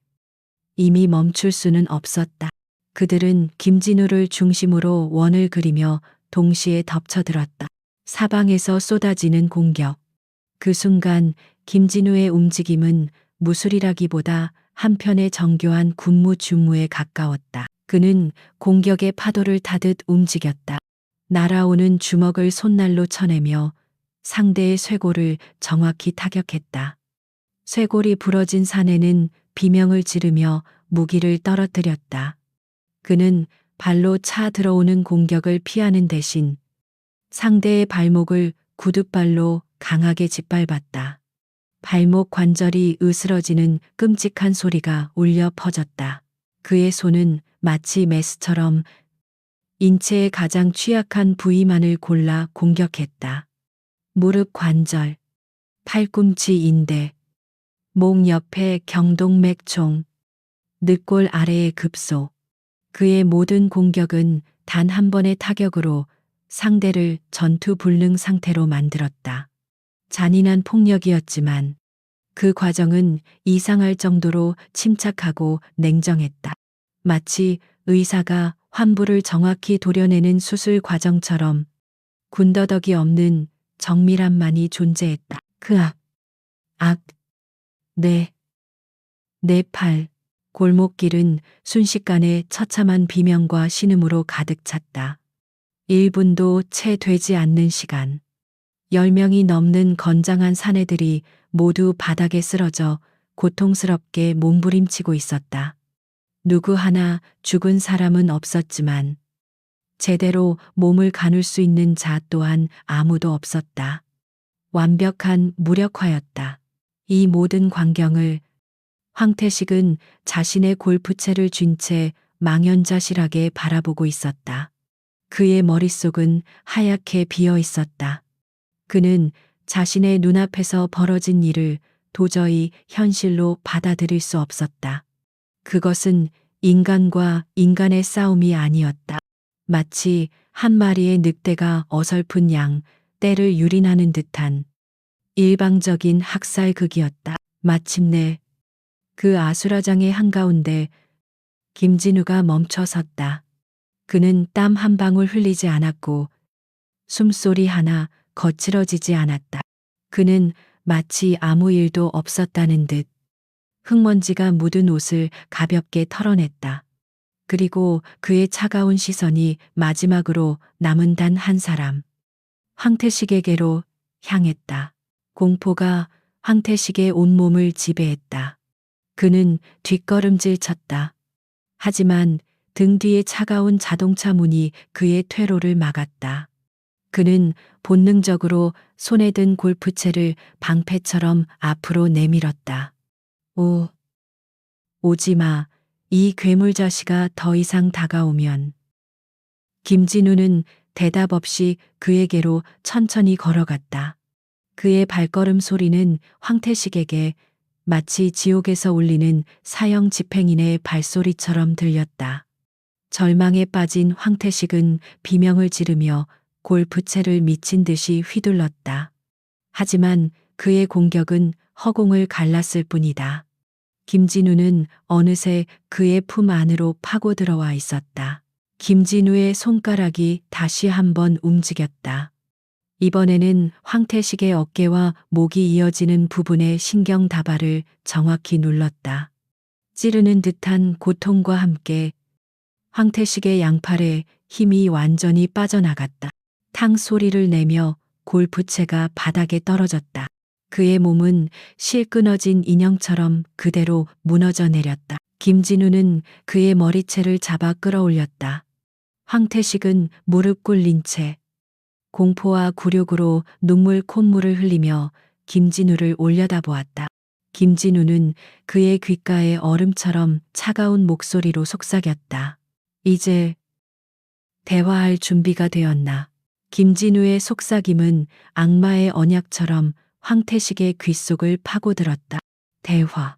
이미 멈출 수는 없었다. 그들은 김진우를 중심으로 원을 그리며 동시에 덮쳐들었다. 사방에서 쏟아지는 공격. 그 순간 김진우의 움직임은 무술이라기보다 한편의 정교한 군무주무에 가까웠다. 그는 공격의 파도를 타듯 움직였다. 날아오는 주먹을 손날로 쳐내며 상대의 쇄골을 정확히 타격했다. 쇄골이 부러진 사내는 비명을 지르며 무기를 떨어뜨렸다. 그는 발로 차 들어오는 공격을 피하는 대신 상대의 발목을 구둣발로 강하게 짓밟았다. 발목 관절이 으스러지는 끔찍한 소리가 울려 퍼졌다. 그의 손은 마치 메스처럼 인체의 가장 취약한 부위만을 골라 공격했다. 무릎 관절, 팔꿈치 인대, 목 옆의 경동맥총, 늑골 아래의 급소. 그의 모든 공격은 단 한 번의 타격으로 상대를 전투 불능 상태로 만들었다. 잔인한 폭력이었지만 그 과정은 이상할 정도로 침착하고 냉정했다. 마치 의사가 환부를 정확히 도려내는 수술 과정처럼 군더더기 없는 정밀함만이 존재했다. 그 내 팔, 골목길은 순식간에 처참한 비명과 신음으로 가득 찼다. 1분도 채 되지 않는 시간. 10명이 넘는 건장한 사내들이 모두 바닥에 쓰러져 고통스럽게 몸부림치고 있었다. 누구 하나 죽은 사람은 없었지만 제대로 몸을 가눌 수 있는 자 또한 아무도 없었다. 완벽한 무력화였다. 이 모든 광경을 황태식은 자신의 골프채를 쥔 채 망연자실하게 바라보고 있었다. 그의 머릿속은 하얗게 비어 있었다. 그는 자신의 눈앞에서 벌어진 일을 도저히 현실로 받아들일 수 없었다. 그것은 인간과 인간의 싸움이 아니었다. 마치 한 마리의 늑대가 어설픈 양 떼를 유린하는 듯한 일방적인 학살극이었다. 마침내 그 아수라장의 한가운데 김진우가 멈춰 섰다. 그는 땀 한 방울 흘리지 않았고 숨소리 하나 거칠어지지 않았다. 그는 마치 아무 일도 없었다는 듯 흙먼지가 묻은 옷을 가볍게 털어냈다. 그리고 그의 차가운 시선이 마지막으로 남은 단 한 사람. 황태식에게로 향했다. 공포가 황태식의 온몸을 지배했다. 그는 뒷걸음질 쳤다. 하지만 등 뒤의 차가운 자동차 문이 그의 퇴로를 막았다. 그는 본능적으로 손에 든 골프채를 방패처럼 앞으로 내밀었다. 오지 마. 이 괴물 자식아 더 이상 다가오면. 김진우는 대답 없이 그에게로 천천히 걸어갔다. 그의 발걸음 소리는 황태식에게 마치 지옥에서 울리는 사형 집행인의 발소리처럼 들렸다. 절망에 빠진 황태식은 비명을 지르며 골프채를 미친 듯이 휘둘렀다. 하지만 그의 공격은 허공을 갈랐을 뿐이다. 김진우는 어느새 그의 품 안으로 파고 들어와 있었다. 김진우의 손가락이 다시 한번 움직였다. 이번에는 황태식의 어깨와 목이 이어지는 부분의 신경다발을 정확히 눌렀다. 찌르는 듯한 고통과 함께 황태식의 양팔에 힘이 완전히 빠져나갔다. 탕 소리를 내며 골프채가 바닥에 떨어졌다. 그의 몸은 실 끊어진 인형처럼 그대로 무너져 내렸다. 김진우는 그의 머리채를 잡아 끌어올렸다. 황태식은 무릎 꿇린 채 공포와 굴욕으로 눈물 콧물을 흘리며 김진우를 올려다보았다. 김진우는 그의 귓가에 얼음처럼 차가운 목소리로 속삭였다. 이제 대화할 준비가 되었나? 김진우의 속삭임은 악마의 언약처럼 황태식의 귓속을 파고들었다. 대화.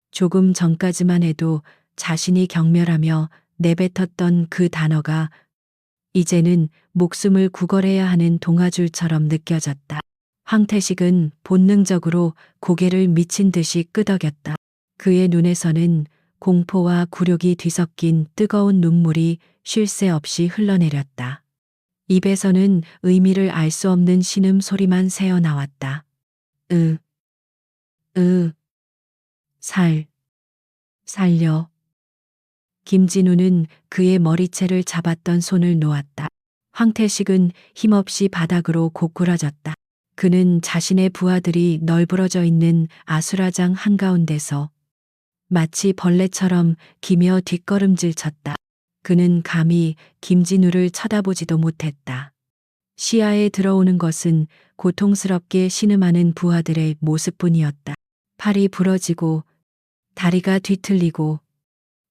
조금 전까지만 해도 자신이 경멸하며 내뱉었던 그 단어가 이제는 목숨을 구걸해야 하는 동아줄처럼 느껴졌다. 황태식은 본능적으로 고개를 미친 듯이 끄덕였다. 그의 눈에서는 공포와 굴욕이 뒤섞인 뜨거운 눈물이 쉴 새 없이 흘러내렸다. 입에서는 의미를 알 수 없는 신음 소리만 새어나왔다. 살려. 김진우는 그의 머리채를 잡았던 손을 놓았다. 황태식은 힘없이 바닥으로 고꾸라졌다. 그는 자신의 부하들이 널브러져 있는 아수라장 한가운데서 마치 벌레처럼 기며 뒷걸음질 쳤다. 그는 감히 김진우를 쳐다보지도 못했다. 시야에 들어오는 것은 고통스럽게 신음하는 부하들의 모습뿐이었다. 팔이 부러지고 다리가 뒤틀리고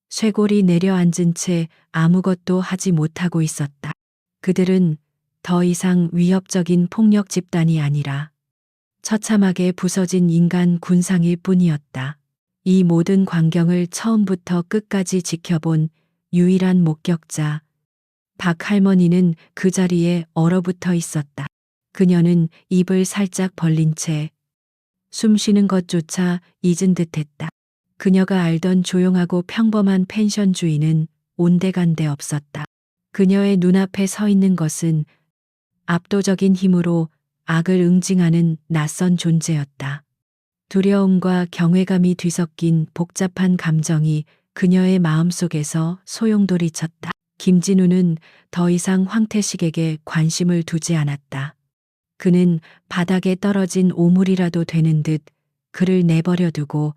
쇄골이 내려앉은 채 아무것도 하지 못하고 있었다. 그들은 더 이상 위협적인 폭력 집단이 아니라 처참하게 부서진 인간 군상일 뿐이었다. 이 모든 광경을 처음부터 끝까지 지켜본 유일한 목격자, 박 할머니는 그 자리에 얼어붙어 있었다. 그녀는 입을 살짝 벌린 채 숨 쉬는 것조차 잊은 듯했다. 그녀가 알던 조용하고 평범한 펜션 주인은 온데간데 없었다. 그녀의 눈앞에 서 있는 것은 압도적인 힘으로 악을 응징하는 낯선 존재였다. 두려움과 경외감이 뒤섞인 복잡한 감정이 그녀의 마음속에서 소용돌이 쳤다. 김진우는 더 이상 황태식에게 관심을 두지 않았다. 그는 바닥에 떨어진 오물이라도 되는 듯 그를 내버려 두고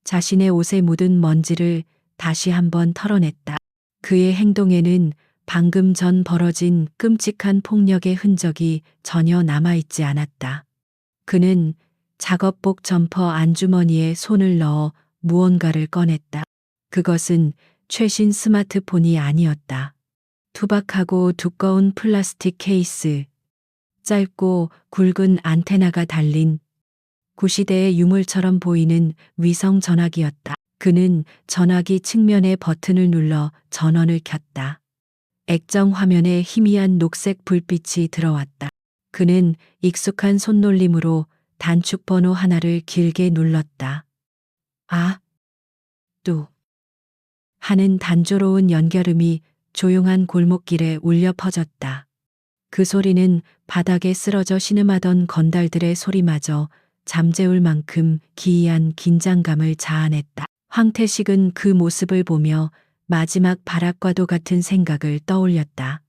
자신의 옷에 묻은 먼지를 다시 한번 털어냈다. 그의 행동에는 방금 전 벌어진 끔찍한 폭력의 흔적이 전혀 남아있지 않았다. 그는 작업복 점퍼 안주머니에 손을 넣어 무언가를 꺼냈다. 그것은 최신 스마트폰이 아니었다. 투박하고 두꺼운 플라스틱 케이스, 짧고 굵은 안테나가 달린 구시대의 유물처럼 보이는 위성 전화기였다. 그는 전화기 측면의 버튼을 눌러 전원을 켰다. 액정 화면에 희미한 녹색 불빛이 들어왔다. 그는 익숙한 손놀림으로 단축 번호 하나를 길게 눌렀다. 하는 단조로운 연결음이 조용한 골목길에 울려 퍼졌다. 그 소리는 바닥에 쓰러져 신음하던 건달들의 소리마저 잠재울 만큼 기이한 긴장감을 자아냈다. 황태식은 그 모습을 보며 마지막 발악과도 같은 생각을 떠올렸다.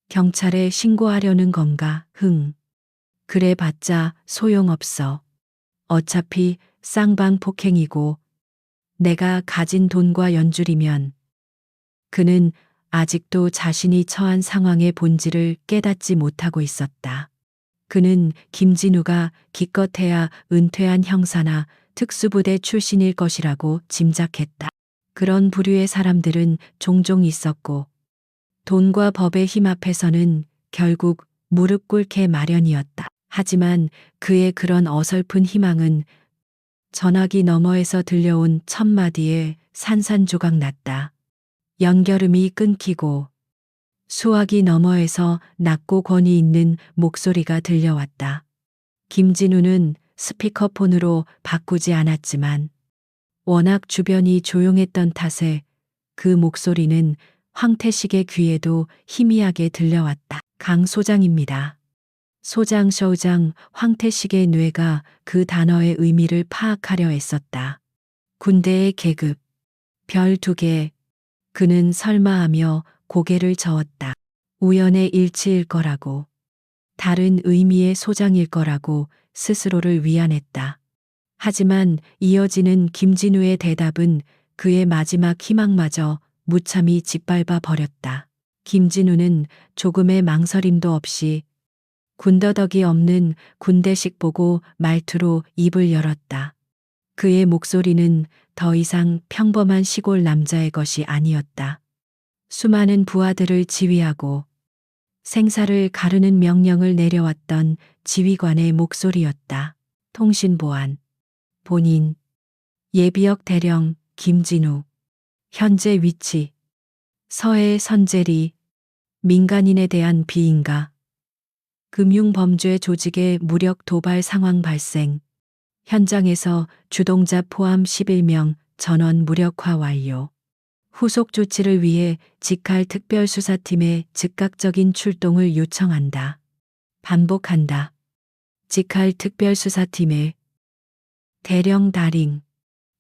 경찰에 신고하려는 건가? 그래 봤자 소용없어. 어차피 쌍방폭행이고 내가 가진 돈과 연줄이면. 그는 아직도 자신이 처한 상황의 본질을 깨닫지 못하고 있었다. 그는 김진우가 기껏해야 은퇴한 형사나 특수부대 출신일 것이라고 짐작했다. 그런 부류의 사람들은 종종 있었고 돈과 법의 힘 앞에서는 결국 무릎 꿇게 마련이었다. 하지만 그의 그런 어설픈 희망은 전화기 너머에서 들려온 첫 마디에 산산조각 났다. 연결음이 끊기고 수화기 너머에서 낮고 권위 있는 목소리가 들려왔다. 김진우는 스피커폰으로 바꾸지 않았지만 워낙 주변이 조용했던 탓에 그 목소리는 황태식의 귀에도 희미하게 들려왔다. 강 소장입니다. 소장 황태식의 뇌가 그 단어의 의미를 파악하려 애썼다. 군대의 계급, 별 2개. 그는 설마하며 고개를 저었다. 우연의 일치일 거라고. 다른 의미의 소장일 거라고 스스로를 위안했다. 하지만 이어지는 김진우의 대답은 그의 마지막 희망마저 무참히 짓밟아 버렸다. 김진우는 조금의 망설임도 없이 군더더기 없는 군대식 보고 말투로 입을 열었다. 그의 목소리는 더 이상 평범한 시골 남자의 것이 아니었다. 수많은 부하들을 지휘하고 생사를 가르는 명령을 내려왔던 지휘관의 목소리였다. 통신보안, 본인, 예비역 대령 김진우, 현재 위치, 서해 선재리, 민간인에 대한 비인가, 금융범죄 조직의 무력 도발 상황 발생, 현장에서 주동자 포함 11명 전원 무력화 완료. 후속 조치를 위해 직할 특별수사팀의 즉각적인 출동을 요청한다. 반복한다. 직할 특별수사팀의 대령 다링,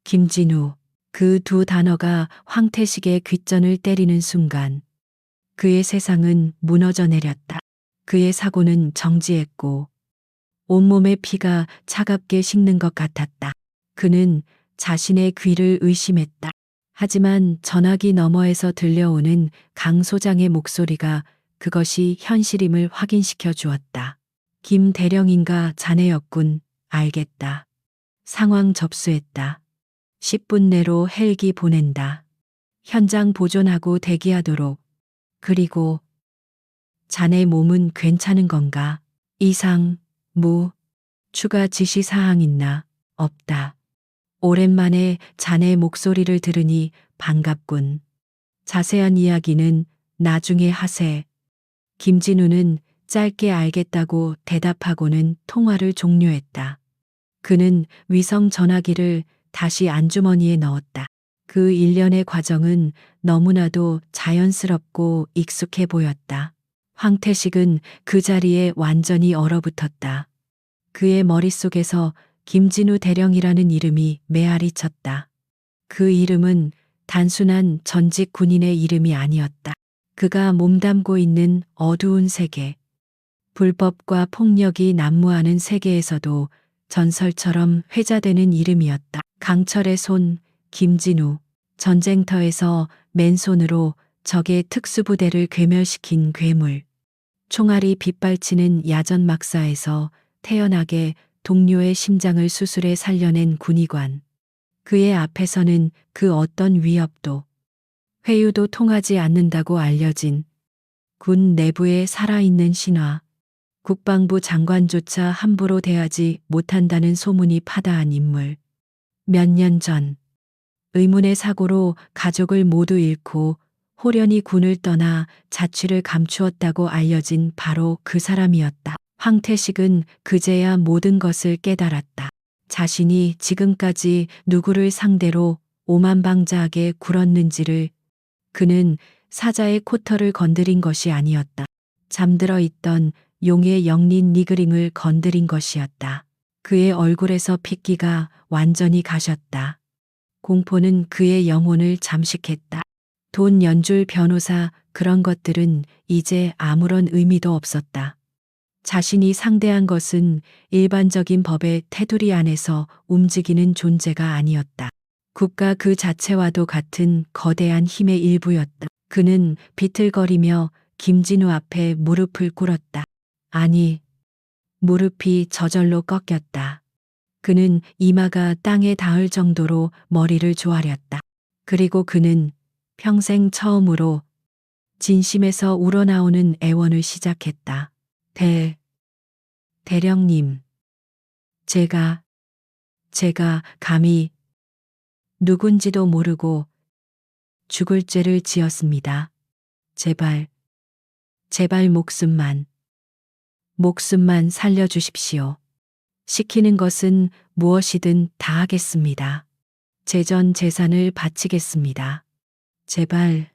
김진우. 그 두 단어가 황태식의 귓전을 때리는 순간 그의 세상은 무너져 내렸다. 그의 사고는 정지했고 온몸의 피가 차갑게 식는 것 같았다. 그는 자신의 귀를 의심했다. 하지만 전화기 너머에서 들려오는 강 소장의 목소리가 그것이 현실임을 확인시켜 주었다. 김 대령인가 자네였군. 알겠다. 상황 접수했다. 10분 내로 헬기 보낸다. 현장 보존하고 대기하도록. 그리고 자네 몸은 괜찮은 건가? 이상, 추가 지시 사항 있나? 없다. 오랜만에 자네 목소리를 들으니 반갑군. 자세한 이야기는 나중에 하세. 김진우는 짧게 알겠다고 대답하고는 통화를 종료했다. 그는 위성 전화기를 다시 안주머니에 넣었다. 그 일련의 과정은 너무나도 자연스럽고 익숙해 보였다. 황태식은 그 자리에 완전히 얼어붙었다. 그의 머릿속에서 김진우 대령이라는 이름이 메아리 쳤다. 그 이름은 단순한 전직 군인의 이름이 아니었다. 그가 몸담고 있는 어두운 세계, 불법과 폭력이 난무하는 세계에서도 전설처럼 회자되는 이름이었다. 강철의 손, 김진우. 전쟁터에서 맨손으로 적의 특수부대를 괴멸시킨 괴물. 총알이 빗발치는 야전 막사에서 태연하게 동료의 심장을 수술해 살려낸 군의관. 그의 앞에서는 그 어떤 위협도, 회유도 통하지 않는다고 알려진 군 내부의 살아있는 신화. 국방부 장관조차 함부로 대하지 못한다는 소문이 파다한 인물. 몇 년 전 의문의 사고로 가족을 모두 잃고 호련히 군을 떠나 자취를 감추었다고 알려진 바로 그 사람이었다. 황태식은 그제야 모든 것을 깨달았다. 자신이 지금까지 누구를 상대로 오만방자하게 굴었는지를. 그는 사자의 코털을 건드린 것이 아니었다. 잠들어 있던 용의 영린 니그링을 건드린 것이었다. 그의 얼굴에서 핏기가 완전히 가셨다. 공포는 그의 영혼을 잠식했다. 돈, 연줄, 변호사, 그런 것들은 이제 아무런 의미도 없었다. 자신이 상대한 것은 일반적인 법의 테두리 안에서 움직이는 존재가 아니었다. 국가 그 자체와도 같은 거대한 힘의 일부였다. 그는 비틀거리며 김진우 앞에 무릎을 꿇었다. 아니, 무릎이 저절로 꺾였다. 그는 이마가 땅에 닿을 정도로 머리를 조아렸다. 그리고 그는 평생 처음으로 진심에서 우러나오는 애원을 시작했다. 대령님, 제가 감히 누군지도 모르고 죽을 죄를 지었습니다. 제발 목숨만 살려주십시오. 시키는 것은 무엇이든 다 하겠습니다. 전 재산을 바치겠습니다. 제발.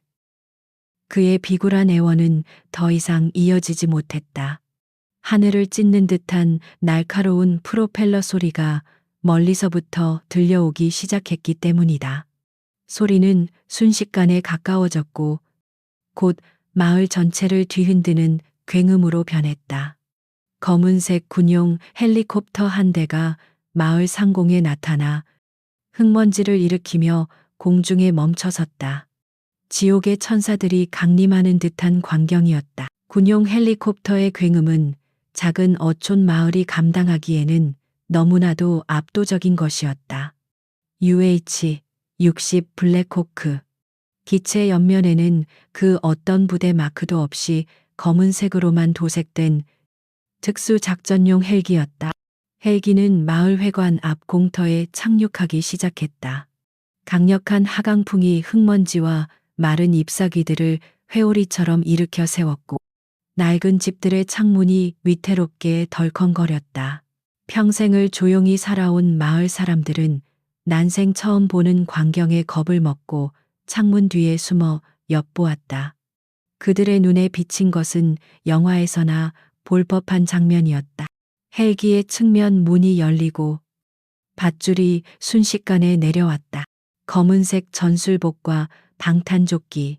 그의 비굴한 애원은 더 이상 이어지지 못했다. 하늘을 찢는 듯한 날카로운 프로펠러 소리가 멀리서부터 들려오기 시작했기 때문이다. 소리는 순식간에 가까워졌고 곧 마을 전체를 뒤흔드는 굉음으로 변했다. 검은색 군용 헬리콥터 한 대가 마을 상공에 나타나 흙먼지를 일으키며 공중에 멈춰섰다. 지옥의 천사들이 강림하는 듯한 광경이었다. 군용 헬리콥터의 굉음은 작은 어촌 마을이 감당하기에는 너무나도 압도적인 것이었다. UH-60 블랙호크. 기체 옆면에는 그 어떤 부대 마크도 없이 검은색으로만 도색된 특수작전용 헬기였다. 헬기는 마을 회관 앞 공터에 착륙하기 시작했다. 강력한 하강풍이 흙먼지와 마른 잎사귀들을 회오리처럼 일으켜 세웠고 낡은 집들의 창문이 위태롭게 덜컹거렸다. 평생을 조용히 살아온 마을 사람들은 난생 처음 보는 광경에 겁을 먹고 창문 뒤에 숨어 엿보았다. 그들의 눈에 비친 것은 영화에서나 볼 법한 장면이었다. 헬기의 측면 문이 열리고 밧줄이 순식간에 내려왔다. 검은색 전술복과 방탄조끼,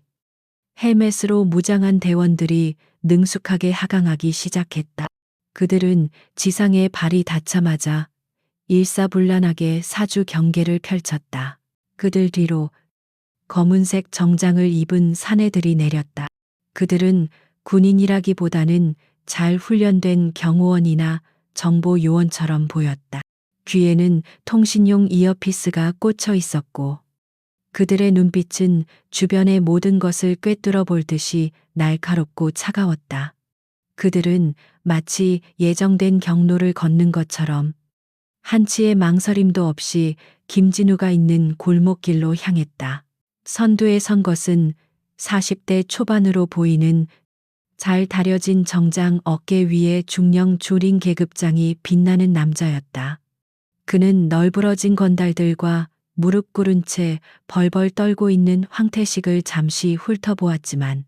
헬멧으로 무장한 대원들이 능숙하게 하강하기 시작했다. 그들은 지상에 발이 닿자마자 일사불란하게 사주 경계를 펼쳤다. 그들 뒤로 검은색 정장을 입은 사내들이 내렸다. 그들은 군인이라기보다는 잘 훈련된 경호원이나 정보 요원처럼 보였다. 귀에는 통신용 이어피스가 꽂혀 있었고 그들의 눈빛은 주변의 모든 것을 꿰뚫어 볼 듯이 날카롭고 차가웠다. 그들은 마치 예정된 경로를 걷는 것처럼 한치의 망설임도 없이 김진우가 있는 골목길로 향했다. 선두에 선 것은 40대 초반으로 보이는 잘 다려진 정장 어깨 위에 중령 주린 계급장이 빛나는 남자였다. 그는 널브러진 건달들과 무릎 꿇은 채 벌벌 떨고 있는 황태식을 잠시 훑어보았지만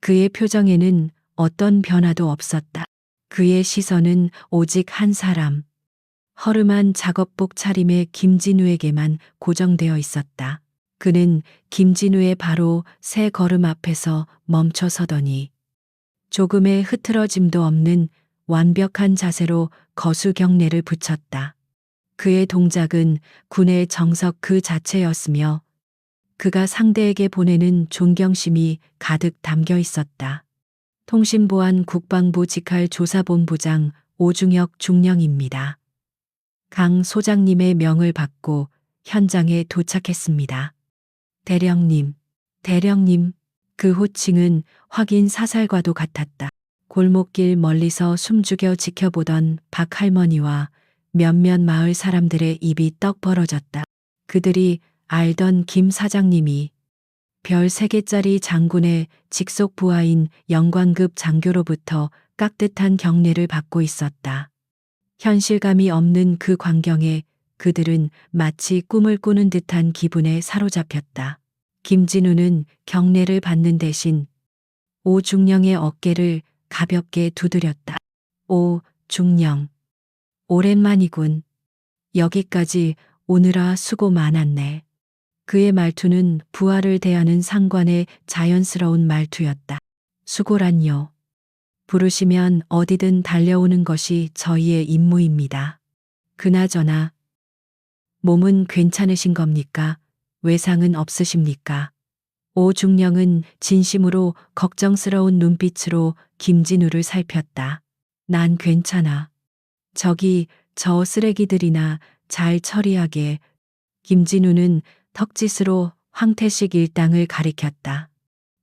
그의 표정에는 어떤 변화도 없었다. 그의 시선은 오직 한 사람, 허름한 작업복 차림의 김진우에게만 고정되어 있었다. 그는 김진우의 바로 세 걸음 앞에서 멈춰 서더니 조금의 흐트러짐도 없는 완벽한 자세로 거수 경례를 붙였다. 그의 동작은 군의 정석 그 자체였으며 그가 상대에게 보내는 존경심이 가득 담겨 있었다. 통신보안 국방부 직할 조사본부장 오중혁 중령입니다. 강 소장님의 명을 받고 현장에 도착했습니다. 대령님, 그 호칭은 확인 사살과도 같았다. 골목길 멀리서 숨죽여 지켜보던 박 할머니와 몇몇 마을 사람들의 입이 떡 벌어졌다. 그들이 알던 김 사장님이 별 3개짜리 장군의 직속 부하인 영관급 장교로부터 깍듯한 경례를 받고 있었다. 현실감이 없는 그 광경에 그들은 마치 꿈을 꾸는 듯한 기분에 사로잡혔다. 김진우는 경례를 받는 대신 오중령의 어깨를 가볍게 두드렸다. 오중령, 오랜만이군. 여기까지 오느라 수고 많았네. 그의 말투는 부하를 대하는 상관의 자연스러운 말투였다. 수고란요. 부르시면 어디든 달려오는 것이 저희의 임무입니다. 그나저나 몸은 괜찮으신 겁니까? 외상은 없으십니까? 오중령은 진심으로 걱정스러운 눈빛으로 김진우를 살폈다. 난 괜찮아. 저기 저 쓰레기들이나 잘 처리하게. 김진우는 턱짓으로 황태식 일당을 가리켰다.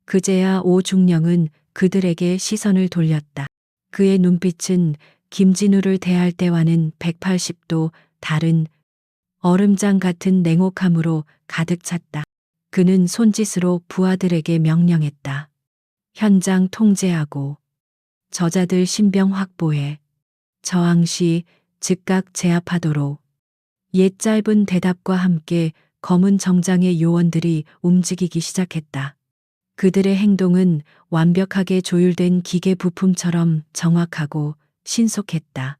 그제야 오중령은 그들에게 시선을 돌렸다. 그의 눈빛은 김진우를 대할 때와는 180도 다른 얼음장 같은 냉혹함으로 가득 찼다. 그는 손짓으로 부하들에게 명령했다. 현장 통제하고 저자들 신병 확보해 저항시 즉각 제압하도록. 옛 짧은 대답과 함께 검은 정장의 요원들이 움직이기 시작했다. 그들의 행동은 완벽하게 조율된 기계 부품처럼 정확하고 신속했다.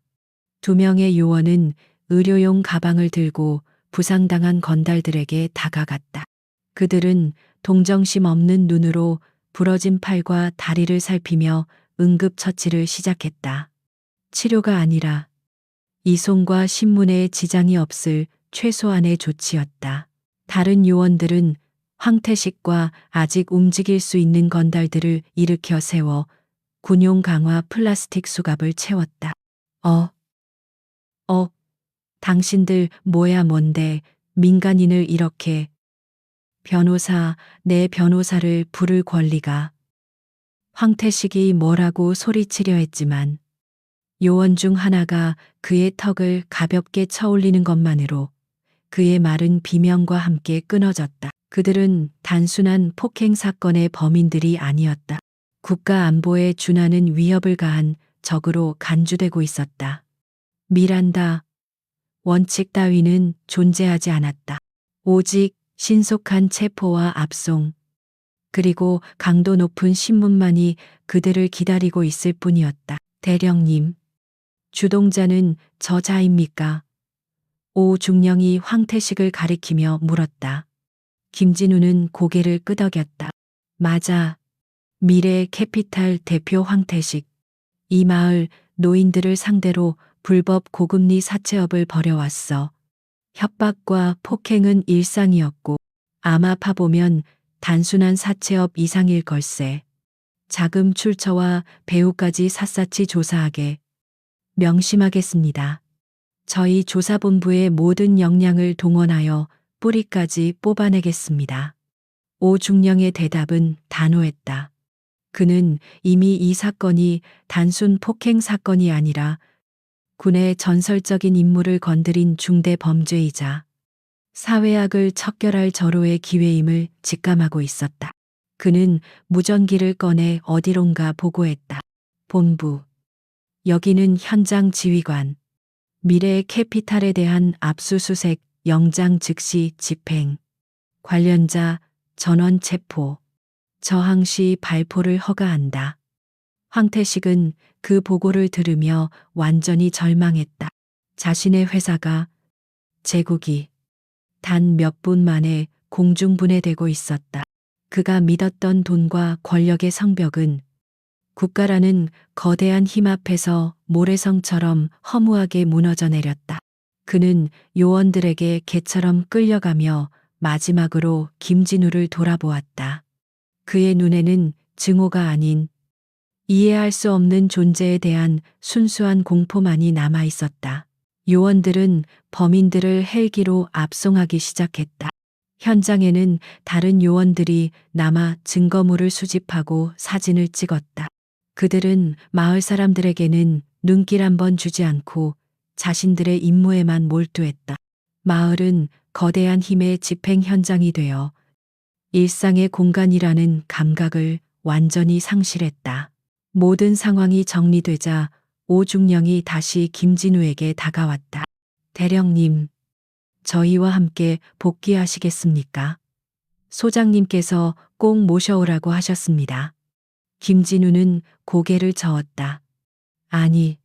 2명의 요원은 의료용 가방을 들고 부상당한 건달들에게 다가갔다. 그들은 동정심 없는 눈으로 부러진 팔과 다리를 살피며 응급처치를 시작했다. 치료가 아니라 이송과 신문에 지장이 없을 최소한의 조치였다. 다른 요원들은 황태식과 아직 움직일 수 있는 건달들을 일으켜 세워 군용 강화 플라스틱 수갑을 채웠다. 당신들 뭐야 뭔데 민간인을 이렇게. 변호사, 내 변호사를 부를 권리가. 황태식이 뭐라고 소리치려 했지만 요원 중 하나가 그의 턱을 가볍게 쳐올리는 것만으로 그의 말은 비명과 함께 끊어졌다. 그들은 단순한 폭행 사건의 범인들이 아니었다. 국가 안보에 준하는 위협을 가한 적으로 간주되고 있었다. 미란다. 원칙 따위는 존재하지 않았다. 오직 신속한 체포와 압송, 그리고 강도 높은 신문만이 그들을 기다리고 있을 뿐이었다. 대령님, 주동자는 저자입니까? 오중령이 황태식을 가리키며 물었다. 김진우는 고개를 끄덕였다. 맞아. 미래 캐피탈 대표 황태식. 이 마을 노인들을 상대로 불법 고금리 사채업을 벌여왔어. 협박과 폭행은 일상이었고 아마 파보면 단순한 사채업 이상일 걸세. 자금 출처와 배후까지 샅샅이 조사하게. 명심하겠습니다. 저희 조사본부의 모든 역량을 동원하여 뿌리까지 뽑아내겠습니다. 오중령의 대답은 단호했다. 그는 이미 이 사건이 단순 폭행 사건이 아니라 군의 전설적인 인물을 건드린 중대 범죄이자 사회악을 척결할 절호의 기회임을 직감하고 있었다. 그는 무전기를 꺼내 어디론가 보고했다. 본부. 여기는 현장 지휘관. 미래의 캐피탈에 대한 압수수색 영장 즉시 집행. 관련자 전원 체포. 저항 시 발포를 허가한다. 황태식은 그 보고를 들으며 완전히 절망했다. 자신의 회사가 제국이 단 몇 분 만에 공중분해되고 있었다. 그가 믿었던 돈과 권력의 성벽은 국가라는 거대한 힘 앞에서 모래성처럼 허무하게 무너져 내렸다. 그는 요원들에게 개처럼 끌려가며 마지막으로 김진우를 돌아보았다. 그의 눈에는 증오가 아닌 이해할 수 없는 존재에 대한 순수한 공포만이 남아 있었다. 요원들은 범인들을 헬기로 압송하기 시작했다. 현장에는 다른 요원들이 남아 증거물을 수집하고 사진을 찍었다. 그들은 마을 사람들에게는 눈길 한 번 주지 않고 자신들의 임무에만 몰두했다. 마을은 거대한 힘의 집행 현장이 되어 일상의 공간이라는 감각을 완전히 상실했다. 모든 상황이 정리되자 오중령이 다시 김진우에게 다가왔다. 대령님, 저희와 함께 복귀하시겠습니까? 소장님께서 꼭 모셔오라고 하셨습니다. 김진우는 고개를 저었다. 아니,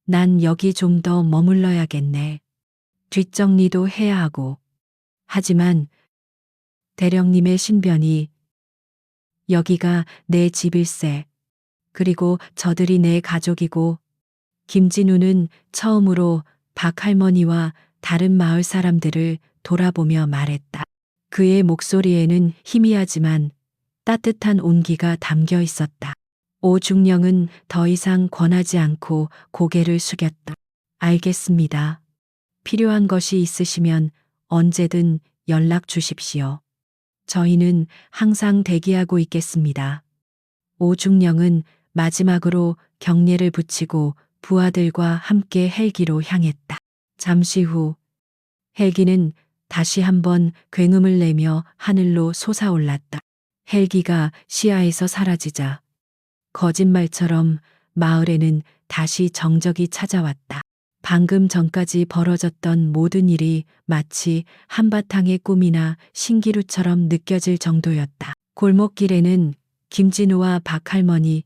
난 여기 좀 더 머물러야겠네. 뒷정리도 해야 하고. 하지만 대령님의 신변이 여기가 내 집일세. 그리고 저들이 내 가족이고 김진우는 처음으로 박할머니와 다른 마을 사람들을 돌아보며 말했다. 그의 목소리에는 희미하지만 따뜻한 온기가 담겨 있었다. 오중령은 더 이상 권하지 않고 고개를 숙였다. 알겠습니다. 필요한 것이 있으시면 언제든 연락 주십시오. 저희는 항상 대기하고 있겠습니다. 오중령은 마지막으로 경례를 붙이고 부하들과 함께 헬기로 향했다. 잠시 후 헬기는 다시 한번 굉음을 내며 하늘로 솟아올랐다. 헬기가 시야에서 사라지자 거짓말처럼 마을에는 다시 정적이 찾아왔다. 방금 전까지 벌어졌던 모든 일이 마치 한바탕의 꿈이나 신기루처럼 느껴질 정도였다. 골목길에는 김진우와 박할머니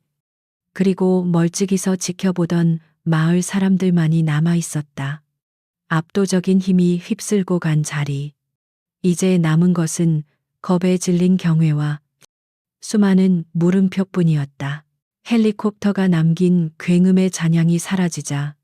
그리고 멀찍이서 지켜보던 마을 사람들만이 남아 있었다. 압도적인 힘이 휩쓸고 간 자리. 이제 남은 것은 겁에 질린 경외와 수많은 물음표뿐이었다. 헬리콥터가 남긴 굉음의 잔향이 사라지자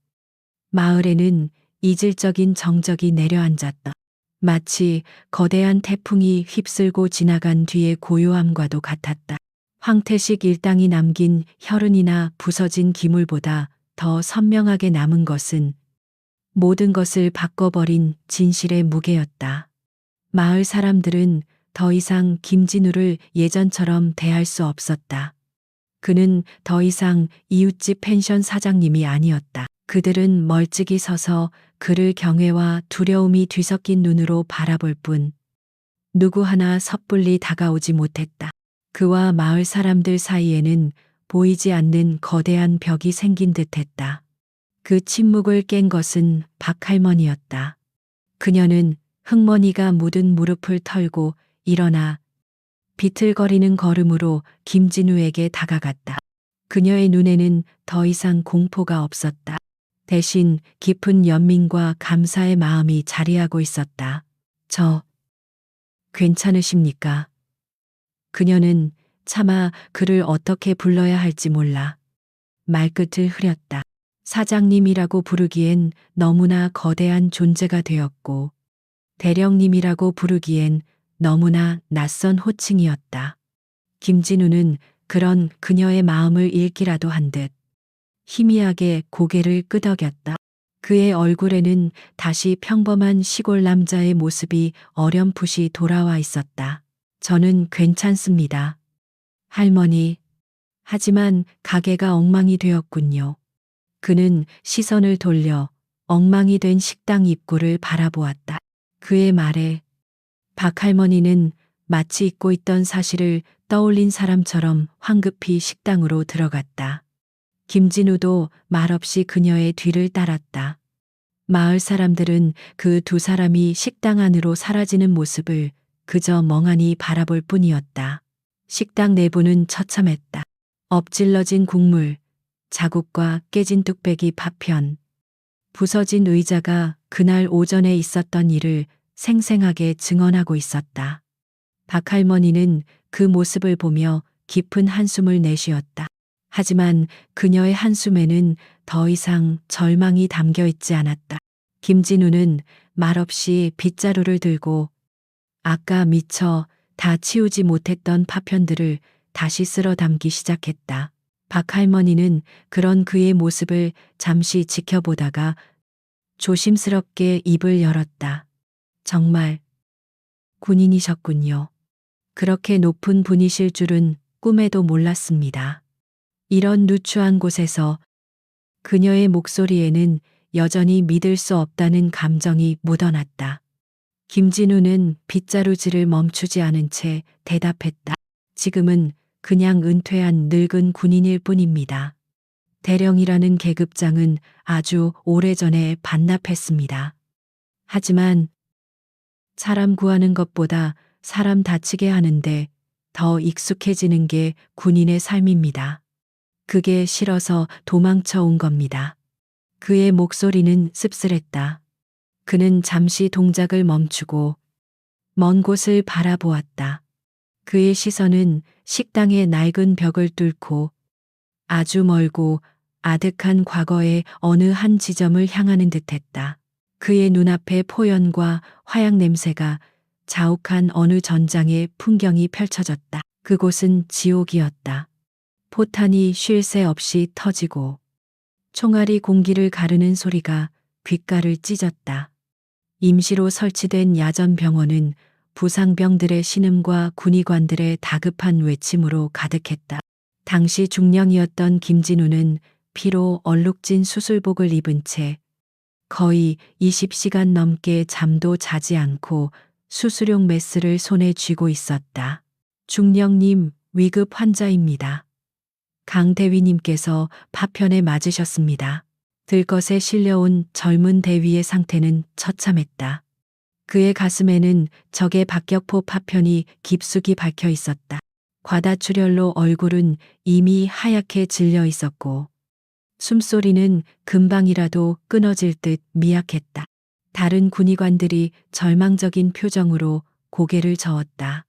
마을에는 이질적인 정적이 내려앉았다. 마치 거대한 태풍이 휩쓸고 지나간 뒤의 고요함과도 같았다. 황태식 일당이 남긴 혈흔이나 부서진 기물보다 더 선명하게 남은 것은 모든 것을 바꿔버린 진실의 무게였다. 마을 사람들은 더 이상 김진우를 예전처럼 대할 수 없었다. 그는 더 이상 이웃집 펜션 사장님이 아니었다. 그들은 멀찍이 서서 그를 경외와 두려움이 뒤섞인 눈으로 바라볼 뿐 누구 하나 섣불리 다가오지 못했다. 그와 마을 사람들 사이에는 보이지 않는 거대한 벽이 생긴 듯했다. 그 침묵을 깬 것은 박할머니였다. 그녀는 흙머니가 묻은 무릎을 털고 일어나 비틀거리는 걸음으로 김진우에게 다가갔다. 그녀의 눈에는 더 이상 공포가 없었다. 대신 깊은 연민과 감사의 마음이 자리하고 있었다. 저, 괜찮으십니까? 그녀는 차마 그를 어떻게 불러야 할지 몰라 말끝을 흐렸다. 사장님이라고 부르기엔 너무나 거대한 존재가 되었고 대령님이라고 부르기엔 너무나 낯선 호칭이었다. 김진우는 그런 그녀의 마음을 읽기라도 한 듯 희미하게 고개를 끄덕였다. 그의 얼굴에는 다시 평범한 시골 남자의 모습이 어렴풋이 돌아와 있었다. 저는 괜찮습니다. 할머니. 하지만 가게가 엉망이 되었군요. 그는 시선을 돌려 엉망이 된 식당 입구를 바라보았다. 그의 말에 박할머니는 마치 잊고 있던 사실을 떠올린 사람처럼 황급히 식당으로 들어갔다. 김진우도 말없이 그녀의 뒤를 따랐다. 마을 사람들은 그 두 사람이 식당 안으로 사라지는 모습을 그저 멍하니 바라볼 뿐이었다. 식당 내부는 처참했다. 엎질러진 국물, 자국과 깨진 뚝배기 파편, 부서진 의자가 그날 오전에 있었던 일을 생생하게 증언하고 있었다. 박할머니는 그 모습을 보며 깊은 한숨을 내쉬었다. 하지만 그녀의 한숨에는 더 이상 절망이 담겨 있지 않았다. 김진우는 말없이 빗자루를 들고 아까 미처 다 치우지 못했던 파편들을 다시 쓸어 담기 시작했다. 박할머니는 그런 그의 모습을 잠시 지켜보다가 조심스럽게 입을 열었다. 정말 군인이셨군요. 그렇게 높은 분이실 줄은 꿈에도 몰랐습니다. 이런 누추한 곳에서 그녀의 목소리에는 여전히 믿을 수 없다는 감정이 묻어났다. 김진우는 빗자루질을 멈추지 않은 채 대답했다. 지금은 그냥 은퇴한 늙은 군인일 뿐입니다. 대령이라는 계급장은 아주 오래전에 반납했습니다. 하지만 사람 구하는 것보다 사람 다치게 하는데 더 익숙해지는 게 군인의 삶입니다. 그게 싫어서 도망쳐 온 겁니다. 그의 목소리는 씁쓸했다. 그는 잠시 동작을 멈추고 먼 곳을 바라보았다. 그의 시선은 식당의 낡은 벽을 뚫고 아주 멀고 아득한 과거의 어느 한 지점을 향하는 듯했다. 그의 눈앞에 포연과 화약 냄새가 자욱한 어느 전장의 풍경이 펼쳐졌다. 그곳은 지옥이었다. 포탄이 쉴 새 없이 터지고 총알이 공기를 가르는 소리가 귓가를 찢었다. 임시로 설치된 야전 병원은 부상병들의 신음과 군의관들의 다급한 외침으로 가득했다. 당시 중령이었던 김진우는 피로 얼룩진 수술복을 입은 채 거의 20시간 넘게 잠도 자지 않고 수술용 메스를 손에 쥐고 있었다. 중령님, 위급 환자입니다. 강 대위님께서 파편에 맞으셨습니다. 들것에 실려온 젊은 대위의 상태는 처참했다. 그의 가슴에는 적의 박격포 파편이 깊숙이 박혀 있었다. 과다출혈로 얼굴은 이미 하얗게 질려 있었고 숨소리는 금방이라도 끊어질 듯 미약했다. 다른 군의관들이 절망적인 표정으로 고개를 저었다.